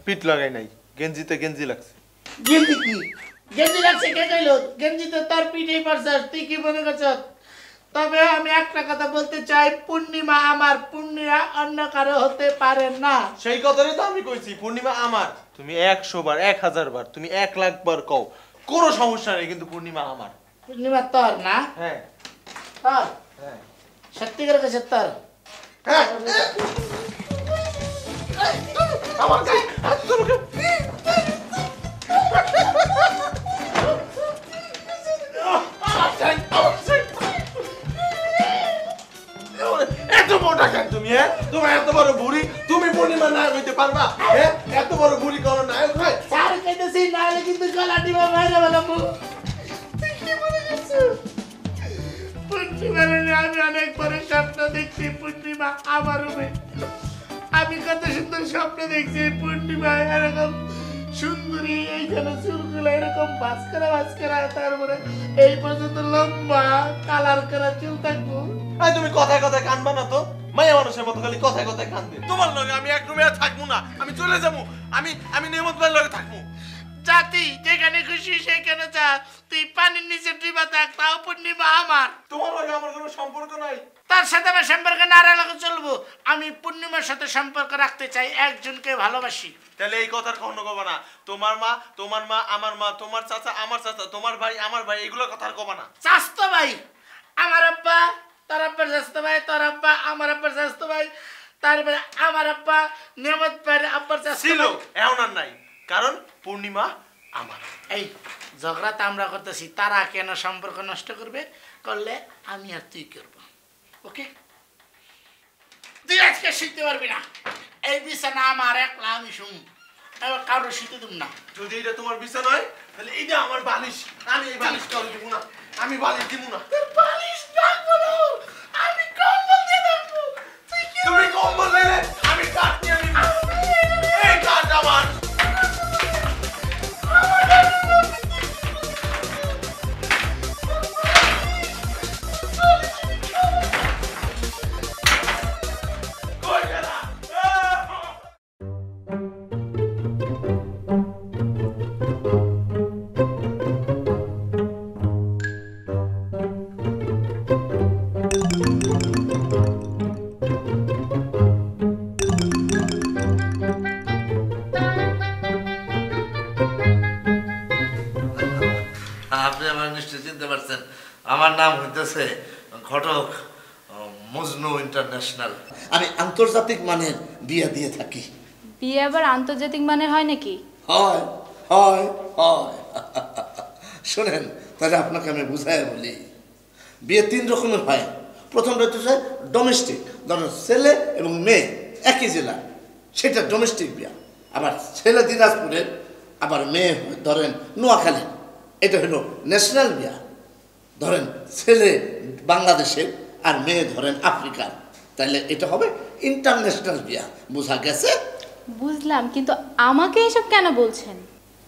পিট লাগাই নাই, গেঞ্জিতে গেঞ্জি লাগছে। গেঞ্জি কি? গেঞ্জি লাগছে কে কইলো? গেঞ্জিতে তার পিঠেই পড়ছস, তুই কি মনে করছস? তবে আমি একটা কথা বলতে চাই, পূর্ণিমা আমার, পূর্ণিমা অন্য কারো হতে পারে না। সেই কথাই তো আমি কইছি, পূর্ণিমা আমার। তুমি 100 বার, 1000 বার, তুমি 1 লাখ বার কও, কোনো সমস্যা নেই, কিন্তু পূর্ণিমা আমার। পূর্ণিমা তোর না? হ্যাঁ তোর? হ্যাঁ। সত্যি করে কইছস তোর? হ্যাঁ। আমার গায়ে হাত তুলো কেন? এত মোটা কেন তুমি? হ্যাঁ তোমার এত বড় বুড়ি, তুমি পূর্ণিমা নায়ক হইতে পারবা? হ্যাঁ এত বড় বুড়ি কোনো নায়ক হয়? স্যার কইতেছি নাহলে কিন্তু গলা টিপা বাইরে বেলাবো। তুই কি মনে করছিস? পূর্ণিমা আমি অনেক বড় স্বপ্ন দেখছি, পূর্ণিমা আমার রূপে। আমি কত সুন্দর স্বপ্ন দেখছি, পূর্ণিমা এরকম সুন্দরী, এইখানে চুলগুলো এরকম ভাস্করা ভাস্করা, তারপরে এই পর্যন্ত লম্বা কালার করা চুল থাকবো। তুমি কথায় কথায় কানবা না তো, মায়া মানুষের মতো খালি কথায় কথায় কানবে। তোমার লগে আমি এক রুমে থাকবো না, আমি চলে যাবো। আমি নেমত ভাইয়ের লগে থাকবো। জাতি যেখানে খুশি সেখানে যা, তুই পানির নিচে ডুবা থাক, তাও পূর্ণিমা আমার। তোমার লগে আমার কোনো সম্পর্ক নাই। তার সাথে আমার সম্পর্ক না রাখলে চলবো। আমি পূর্ণিমার সাথে সম্পর্ক রাখতে চাই, একজনকে ভালোবাসি। তাহলে এই কথার কখনো কবা না, তোমার মা আমার মা, তোমার চাচা আমার চাচা, তোমার ভাই আমার ভাই, এগুলো কথার কবা না। চাচতো ভাই আমার আব্বা, তোর আব্বার চাচতো ভাই, তোর আব্বা আমার আব্বার চাচতো ভাই, তারপরে আমার আব্বা নেমত ভাইয়ের আব্বার চাচতো ছিল, ভাই। এখন আর নাই, কারণ পূর্ণিমা আমার। এই ঝগড়া তো আমরা করতেছি, তারা কেন সম্পর্ক নষ্ট করবে? করলে আমি আর তুই করবো। ওকে তুই আজকে শিখতে পারবি না। এই বিছানা আমার একলা আমি শুন, কারো শিখতে দেব না। যদি এটা তোমার বিছানা হয় তাহলে এইটা আমার বালিশ, আমি এই বালিশ কাউকে দিব না, আমি বালিশ দিব না। বালিশ রাখবো না, আমি কম্বল দিয়ে রাখবো। তুমি কম্বল নেলে আমি কাঠ নিয়ে নিব। এই কাঠ আমার। আপনি আমার নিশ্চয়ই চিনতে পারছেন, আমার নাম হইতেছে ঘটক মজনু ইন্টারন্যাশনাল। আমি আন্তর্জাতিক মানের বিয়ে দিয়ে থাকি। বিয়ে আবার আন্তর্জাতিক মানের হয় নাকি? হয় হয় হয়। শোনেন, তাহলে আপনাকে আমি বুঝাই বলি। বিয়ে 3 রকমের হয়। প্রথমটা হচ্ছে ডোমেস্টিক, ধরেন ছেলে এবং মেয়ে একই জেলা, সেটা ডোমেস্টিক বিয়া। আবার ছেলে দিনাজপুরের, আবার মেয়ে ধরেন নোয়াখালী, এটা হলো ন্যাশনাল বিয়া। ধরেন ছেলে বাংলাদেশের আর মেয়ে ধরেন আফ্রিকার, তাহলে এটা হবে ইন্টারন্যাশনাল বিয়া। বোঝা গেছে? বুঝলাম, কিন্তু আমাকে এসব কেন বলছেন?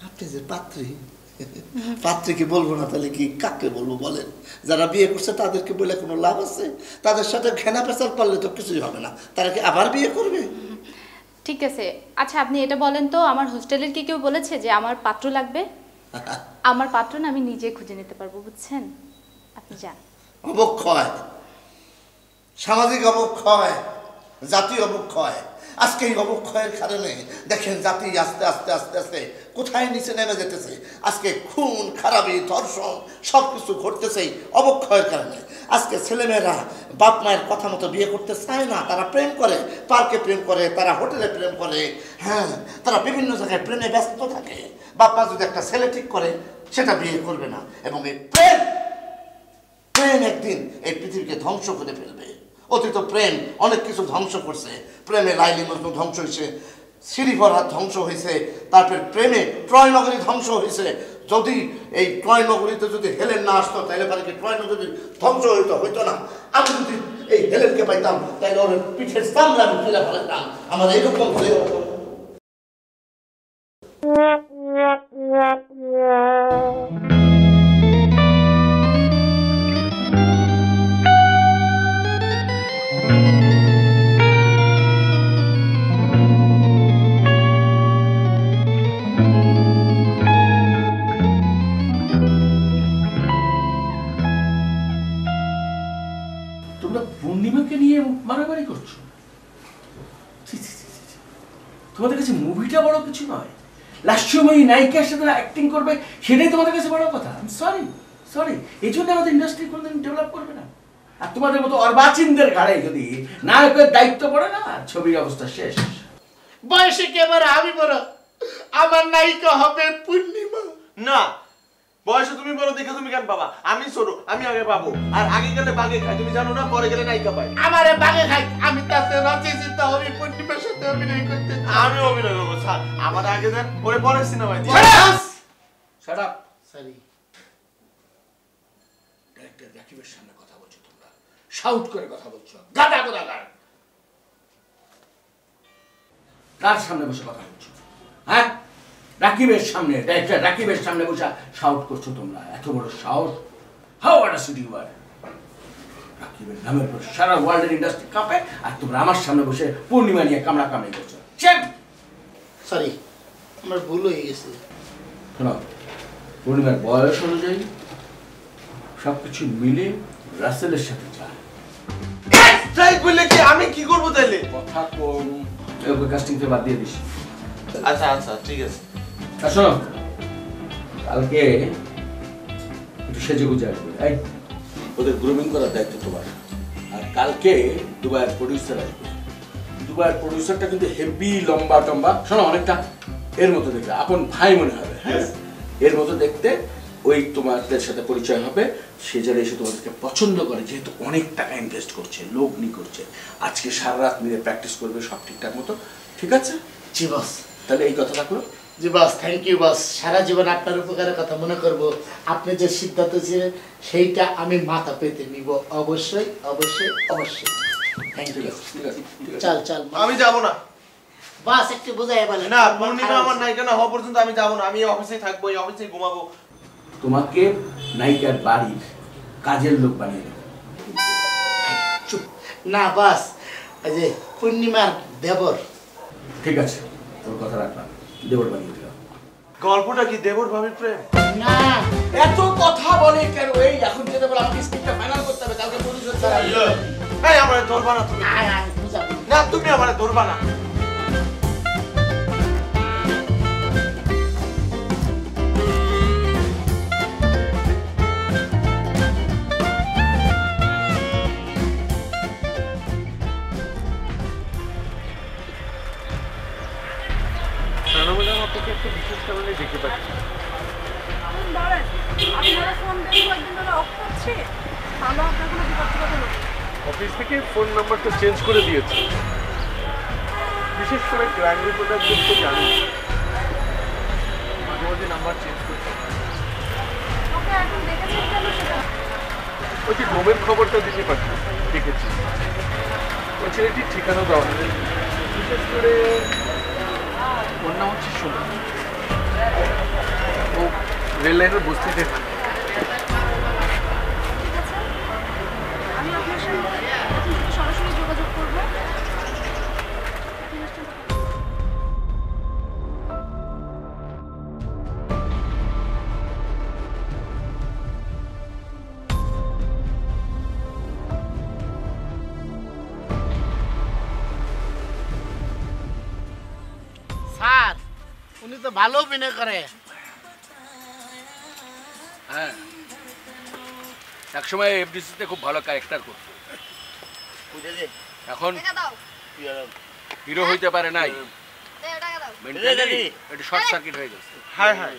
আপনি যে পাত্রী, পাত্রীকে বলবো না তাহলে কি কাকে বলবো বলেন? যারা বিয়ে করছে তাদেরকে বলে কোনো লাভ আছে? তাদের সাথে ঘেনা পেঁচাল পারলে তো কিছুই হবে না। তারা কি আবার বিয়ে করবে? ঠিক আছে, আচ্ছা আপনি এটা বলেন তো, আমার হোস্টেলের কি কেউ বলেছে যে আমার পাত্র লাগবে? আমার পাত্র না আমি নিজে খুঁজে নিতে পারবো, বুঝছেন? আপনি যান। অবক্ষয়, সামাজিক অবক্ষয়, জাতীয় অবক্ষয়। আজকে এই অবক্ষয়ের কারণে দেখেন জাতি আস্তে আস্তে আস্তে আস্তে কোথায় নিচে নেমে যেতেছে। আজকে খুন খারাপি ধর্ষণ সব কিছু ঘটতেছে অবক্ষয়ের কারণে। আজকে ছেলেমেয়েরা বাপ মায়ের কথা মতো বিয়ে করতে চায় না, তারা প্রেম করে, পার্কে প্রেম করে, তারা হোটেলে প্রেম করে, হ্যাঁ তারা বিভিন্ন জায়গায় প্রেমে ব্যস্ত থাকে। বাপ মা যদি একটা ছেলে ঠিক করে সেটা বিয়ে করবে না, এবং এই প্রেম প্রেম একদিন এই পৃথিবীকে ধ্বংস করে ফেলবে। অতীত প্রেম অনেক কিছু ধ্বংস করছে। প্রেমে লাইলি মজনু ধ্বংস হয়েছে, শ্রীফরহাদ ধ্বংস হয়েছে, তারপর প্রেমে ট্রয় নগরী ধ্বংস হয়েছে। যদি এই ট্রয় নগরীতে যদি হেলেন না আসতো তাহলে পারে কি ট্রয় নগরী ধ্বংস হইতো না? আমি যদি এই হেলেনকে পাইতাম তাহলে ওর পিঠের সামনে আমি ফিরে ফেলাতাম। আমার এইরকম হলে পূর্ণিমাকে নিয়ে মারামারি করছো? তোমাদের কাছে মুভিটা বড় কিছু নয়, লাস্যময়ী নায়িকার সাথে অ্যাক্টিং করবে সেটাই তোমাদের কাছে বড় কথা? সরি সরি, এই জন্য আমাদের ইন্ডাস্ট্রি কোনোদিন ডেভেলপ করবে না। আর তোমাদের মতো অর্বাচীনদের ঘাড়ে যদি নায়কের দায়িত্ব পড়ে না, ছবির অবস্থা শেষ। বয়সে কেবারে আমি বড়, আমার নায়িকা হবে পূর্ণিমা। না, বয়সে তুমি বড় দেখে তুমি কেন পাবা? আমি ছোট, আমি আগে পাবো। আর আগে গেলে বাগে খাই, তুমি জানো না? পরে গেলে নায়িকা পাই। আমারে বাগে খাই, আমি তাতে রাজি জিতা হবি, পূর্ণিমার সাথে অভিনয় করতে। আমি অভিনয় করবো স্যার, আমার আগে দেন, ওরে পরে সিনেমায় দিই। Shut up. সরি, ডাইরেক্টর রাকিবের সামনে কথা বলছো তোমরা, শাউট করে কথা বলছো, গাদা গোদা গান। কার সামনে বসে কথা বলছো? হ্যাঁ, রাকিবের সামনে, ডাইরেক্টর রাকিবের সামনে বসে শাউট করছো তোমরা? এত বড় shout! How audacity you are! রাকিবের নামের পর সারা ওয়ার্ল্ডের ইন্ডাস্ট্রি কাঁপে, আর তোমরা আমার সামনে বসে পূর্ণিমা নিয়ে কামড়া কামড়ি করছো। সরি, আমার ভুল হয়ে গেছে। শোনো, পূর্ণিমার বয়স অনুযায়ী সবকিছু মিলে রাসেলের সাথে যায়। তাই বললে কি আমি কি করবো তাইলে? কথা কম, ওকে কাস্টিং থেকে বাদ দিয়ে দিস। আচ্ছা আচ্ছা ঠিক আছে। আর শোনো, কালকে একটু সেজে গুজে আসবে, এই ওদের গ্রুমিং করার দায়িত্ব তোমার। আর কালকে দুবাইয়ের প্রডিউসার আসবে। দুবাইয়ের প্রডিউসারটা কিন্তু হেভি লম্বা টম্বা, শোনো অনেকটা এর মতো দেখতে, আপন ভাই মনে হবে। হ্যাঁ, এর মতো দেখতে, ওই তোমাদের সাথে পরিচয় হবে, সে যারা এসে তোমাদেরকে পছন্দ করে, যেহেতু অনেক টাকা ইনভেস্ট করছে, লগ্নি করছে, আজকে সারা রাত মিলে প্র্যাকটিস করবে সব ঠিকঠাক মতো। ঠিক আছে? জি বস। তাহলে এই কথা রাখলো। জি বস, থ্যাংক ইউ বস। সারা জীবন আপনার উপকারের কথা মনে করব। আপনি যে সিদ্ধান্ত ছিলেন সেইটা আমি মাথা পেতে নিব, অবশ্যই অবশ্যই অবশ্যই। Thank you. চল চল। আমি যাব না। বাস একটু বুঝাই বলেন। না, পূর্ণিমা আমার নায়িকা না হওয়া পর্যন্ত আমি যাব না। আমি অফিসেই থাকবো, এই অফিসেই ঘুমাবো। তোমাকে নায়িকার বাড়ির কাজের লোক বানিয়ে দেবো। চুপ না বাস, এই যে পূর্ণিমার দেবর। ঠিক আছে, তোর কথা রাখলাম, দেবর বানিয়ে দিলাম। গল্পটা কি দেবর ভাবির প্রেম? না, এত কথা বলে কেন? এই এখন যেতে বলে আমাকে স্ক্রিপ্টটা ফাইনাল করতে হবে, কালকে পুলিশ হচ্ছে। এই আমারে ধরবা না তুমি। না, তুমি আমারে ধরবা না। আপনাকে একটা বিশেষ কারণে দেখতে পাচ্ছি। অফিস থেকে ফোন নাম্বারটা চেঞ্জ করে দিয়েছে। বিশেষ করে ক্রাইম রিপোর্টারদের তো জানি মাঝে মাঝে নাম্বার চেঞ্জ করতে। ওই যে ঘুমের খবরটা দিতে পারছি, দেখেছি ওই ছেলেটির ঠিকানা দেওয়া হবে। বিশেষ করে ওর নাম হচ্ছে সোনা। ও রেল লাইনের বস্তিতে থাকে। আমি আপনার সাথে সরাসরি যোগাযোগ করব। স্যার, উনি তো ভালো অভিনয় করে। হ্যাঁ, একসময় এফডিসিতে খুব ভালো ক্যারেক্টার করতো, এখন হিরো হইতে পারে নাই, একটু শর্ট সার্কিট হয়ে গেছে। হ্যাঁ হ্যাঁ,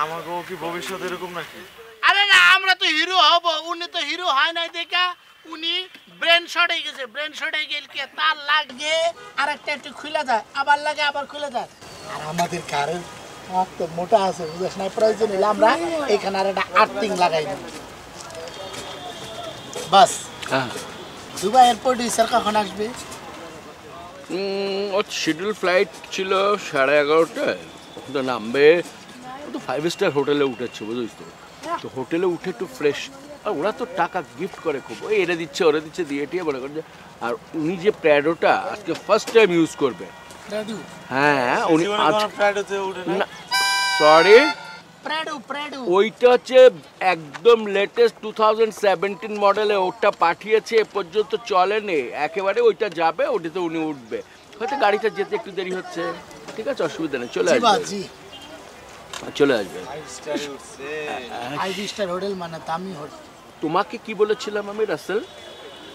আমাকেও কি ভবিষ্যৎ এরকম নাকি? আরে না, আমরা তো হিরো হব, উনি তো হিরো হয় নাই দেখা উনি ব্রেন শর্ট হয়ে গেছে। ব্রেন শর্ট হয়ে গেলে কি তার লাগে আর একটা একটু খুলে যায়, আবার লাগে আবার খুলে যায়। আর আমাদের কারের তো মোটা আছে, বুঝছ না, প্রয়োজন হলে আমরা এখানে আর একটা আর্থিং লাগাই দিই বাস। দুবাইয়ের প্রডিউসার কখন আসবে? ওর শিডিউল ফ্লাইট ছিল 11:30টায়, ওখান তো নামবে। ও তো 5 স্টার হোটেলে উঠেছে, বুঝলিস তো। তো হোটেলে উঠে একটু ফ্রেশ, আর ওরা তো টাকা গিফট করে খুব, ওই এনে দিচ্ছে ওরা দিচ্ছে, দিয়ে টিয়ে বলে করে। আর উনি যে প্র্যাডোটা আজকে ফার্স্ট টাইম ইউজ করবে। হ্যাঁ, উনি সরি, ওইটা হচ্ছে একদম লেটেস্ট 2017 মডেলে, ওটা পাঠিয়েছে, এ পর্যন্ত চলেনি একেবারে। ওইটা যাবে, ওটাতে উনি উঠবে। হয়তো গাড়িটা যেতে একটু দেরি হচ্ছে, ঠিক আছে, অসুবিধা নেই, চলে আসবে, চলে আসবে। তোমাকে কি বলেছিলাম আমি রাসেল?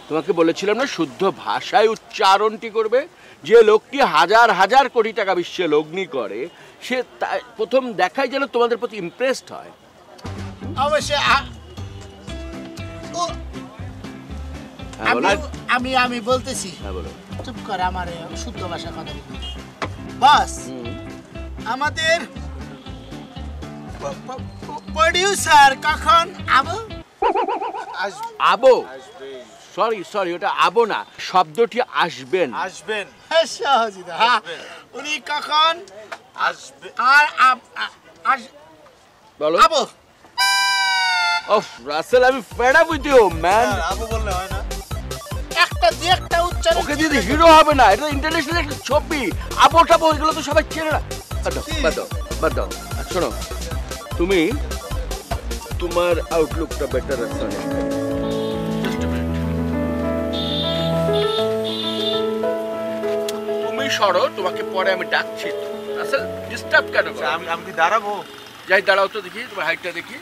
তোমাকে বলেছিলাম না শুদ্ধ ভাষায় উচ্চারণটি করবে। যে লোকটি হাজার হাজার কোটি টাকা বিশ্বে লগ্নি করে, সে প্রথম দেখাই যেন তোমাদের প্রতি ইমপ্রেসড হয়। অবশ্যই আমি বলতেছি, চুপ করে, আমার শুদ্ধ ভাষা কথা বাস। আমাদের প্রোডিউসার কখন আবো? আবো, সরি সরি, ওটা আবো না, শব্দটি আসবেন। আসবেন, হ্যাঁ, উনি কখন আসবে? আর বলো আবো। ওফ রাসেল, আমি fed up with you man. আবো বললে হয় না, একটা দিয়ে একটা উচ্চারণ। ওকে দিদি হিরো হবে না, এটা ইন্টারন্যাশনাল একটা ছবি। আবো টাবো এগুলো তো সবাই চেনে না। বাদ দাও। শোনো, তুমি তোমার আউটলুকটা বেটার রাখতে। তুমি সরো, তোমাকে পরে আমি ডাকছি। আসলে ডিস্টার্ব কেন? আমি কি দাঁড়াবো? যাই, দাঁড়াও তো দেখি, তোমার হাইটটা দেখি।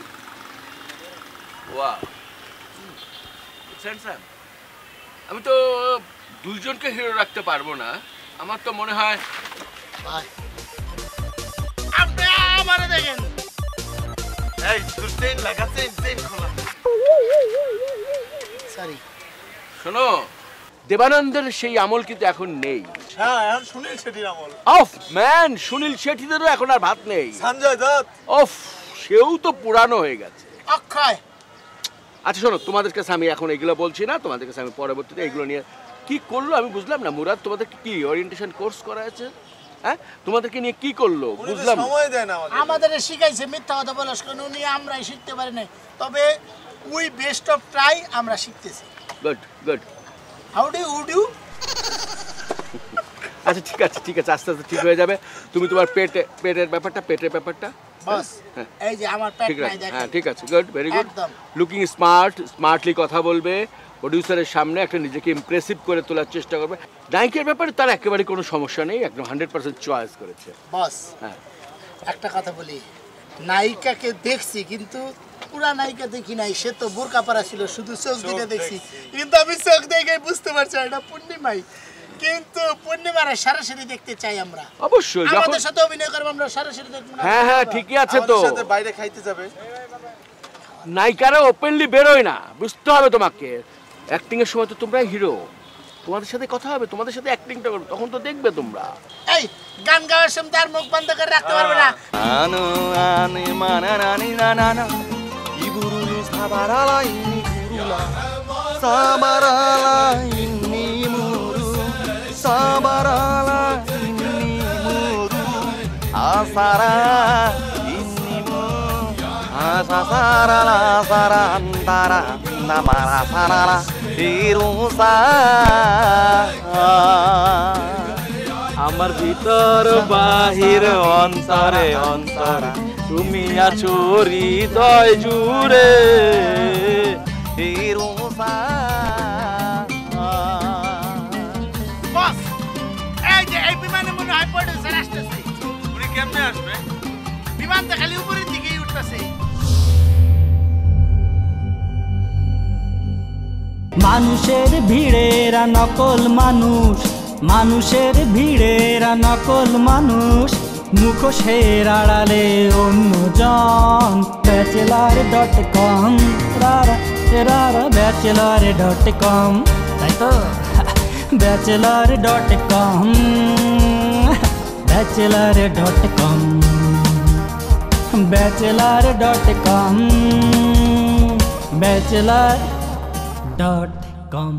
ওয়াও, আমি তো দুইজনকে হিরো রাখতে পারবো না, আমার তো মনে হয়। আপনি আমারে দেখেন, এই তোর চেইন লাগাতে চেইন খোলা সরি শোনো দেবানন্দের সেই আমল কিন্তু এখন নেই। হ্যাঁ এখন সুনীল শেঠির আমল। অফ ম্যান, সুনীল শেঠিদেরও এখন আর ভাত নেই। সঞ্জয় দত্ত অফ, সেও তো পুরানো হয়ে গেছে। অক্ষয়। আচ্ছা শোনো, তোমাদের কাছে আমি এখন এগুলো বলছি না, তোমাদের কাছে আমি পরবর্তীতে এগুলো নিয়ে কি করলো আমি বুঝলাম না। মুরাদ তোমাদের কি ওরিয়েন্টেশন কোর্স করা আছে? হ্যাঁ, তোমাদেরকে নিয়ে কি করলো বুঝলাম। সময় দেয় না আমাদের শিখাইছে মিথ্যা কথা বলার কারণে উনি আমরাই শিখতে পারি নাই, তবে উই বেস্ট অফ ট্রাই আমরা শিখতেছি। Good good. How do you do? আচ্ছা ঠিক আছে ঠিক আছে, আস্তে আস্তে ঠিক হয়ে যাবে। তুমি তোমার পেটের ব্যাপারটা বস এই যে আমার পেট নাই দেখেন। হ্যাঁ ঠিক আছে, গুড, ভেরি গুড। একদম লুকিং স্মার্টলি কথা বলবে, প্রডিউসারের সামনে একটা নিজেকে ইমপ্রেসিভ করে তোলার চেষ্টা করবে। নায়িকার ব্যাপারে তার একেবারে কোনো সমস্যা নেই, একদম 100% চয়েস করেছে। বস হ্যাঁ একটা কথা বলি, নায়িকাকে দেখছি কিন্তু পুরা নায়িকা দেখি নাই, সে তো বোরকা পরা ছিল, শুধু চোখ দিকে দেখছি, কিন্তু আমি চোখ দেখে বুঝতে পারছি এটা পূর্ণিমাই, কিন্তু পূর্ণিমার সরাসরি দেখতে চাই আমরা। অবশ্যই আমাদের সাথে অভিনয় করব, আমরা সরাসরি দেখব না? হ্যাঁ হ্যাঁ ঠিকই আছে তো। আমাদের সাথে বাইরে খাইতে যাবে। নায়িকারা ওপেনলি বেরোয় না, বুঝতে হবে তোমাকে। অ্যাক্টিং এর সময় তো তোমরা হিরো, তোমাদের সাথে কথা হবে, তোমাদের সাথে অ্যাক্টিংটা করবে, তখন তো দেখবে তোমরা। এই গান গাওয়ার সময় তার মুখ বন্ধ করে রাখতে পারবে না। আনো আনে মানানানি নানানা ইবুরুলু সাবারালা ইনি গুরুলা সাবারালা ইনি মুরু সাবারালা ইনি মুরু আসারা ইনি মুরু আসারালা সারান্তারা নামারা সারালা ইরুসা আমার ভিতর বাহির অন্তরে অন্তরে তুমি আছো হৃদয় জুড়ে বস এই যে এই বিমানে মনে হয় প্রোডিউসার আসতেছে। উনি কেমনে আসবে? বিমানটা খালি উপরের দিকেই উঠতেছে। মানুষের ভিড়েরা নকল মানুষ, মানুষের ভিড়েরা নকল মানুষ, মুখোশের আড়ালে অন্যজন। ব্যাচেলার.com ব্যাচেলার.com, তাই তো ব্যাচেলার.com ব্যাচেলার.com ব্যাচেলার.com ব্যাচেলার.com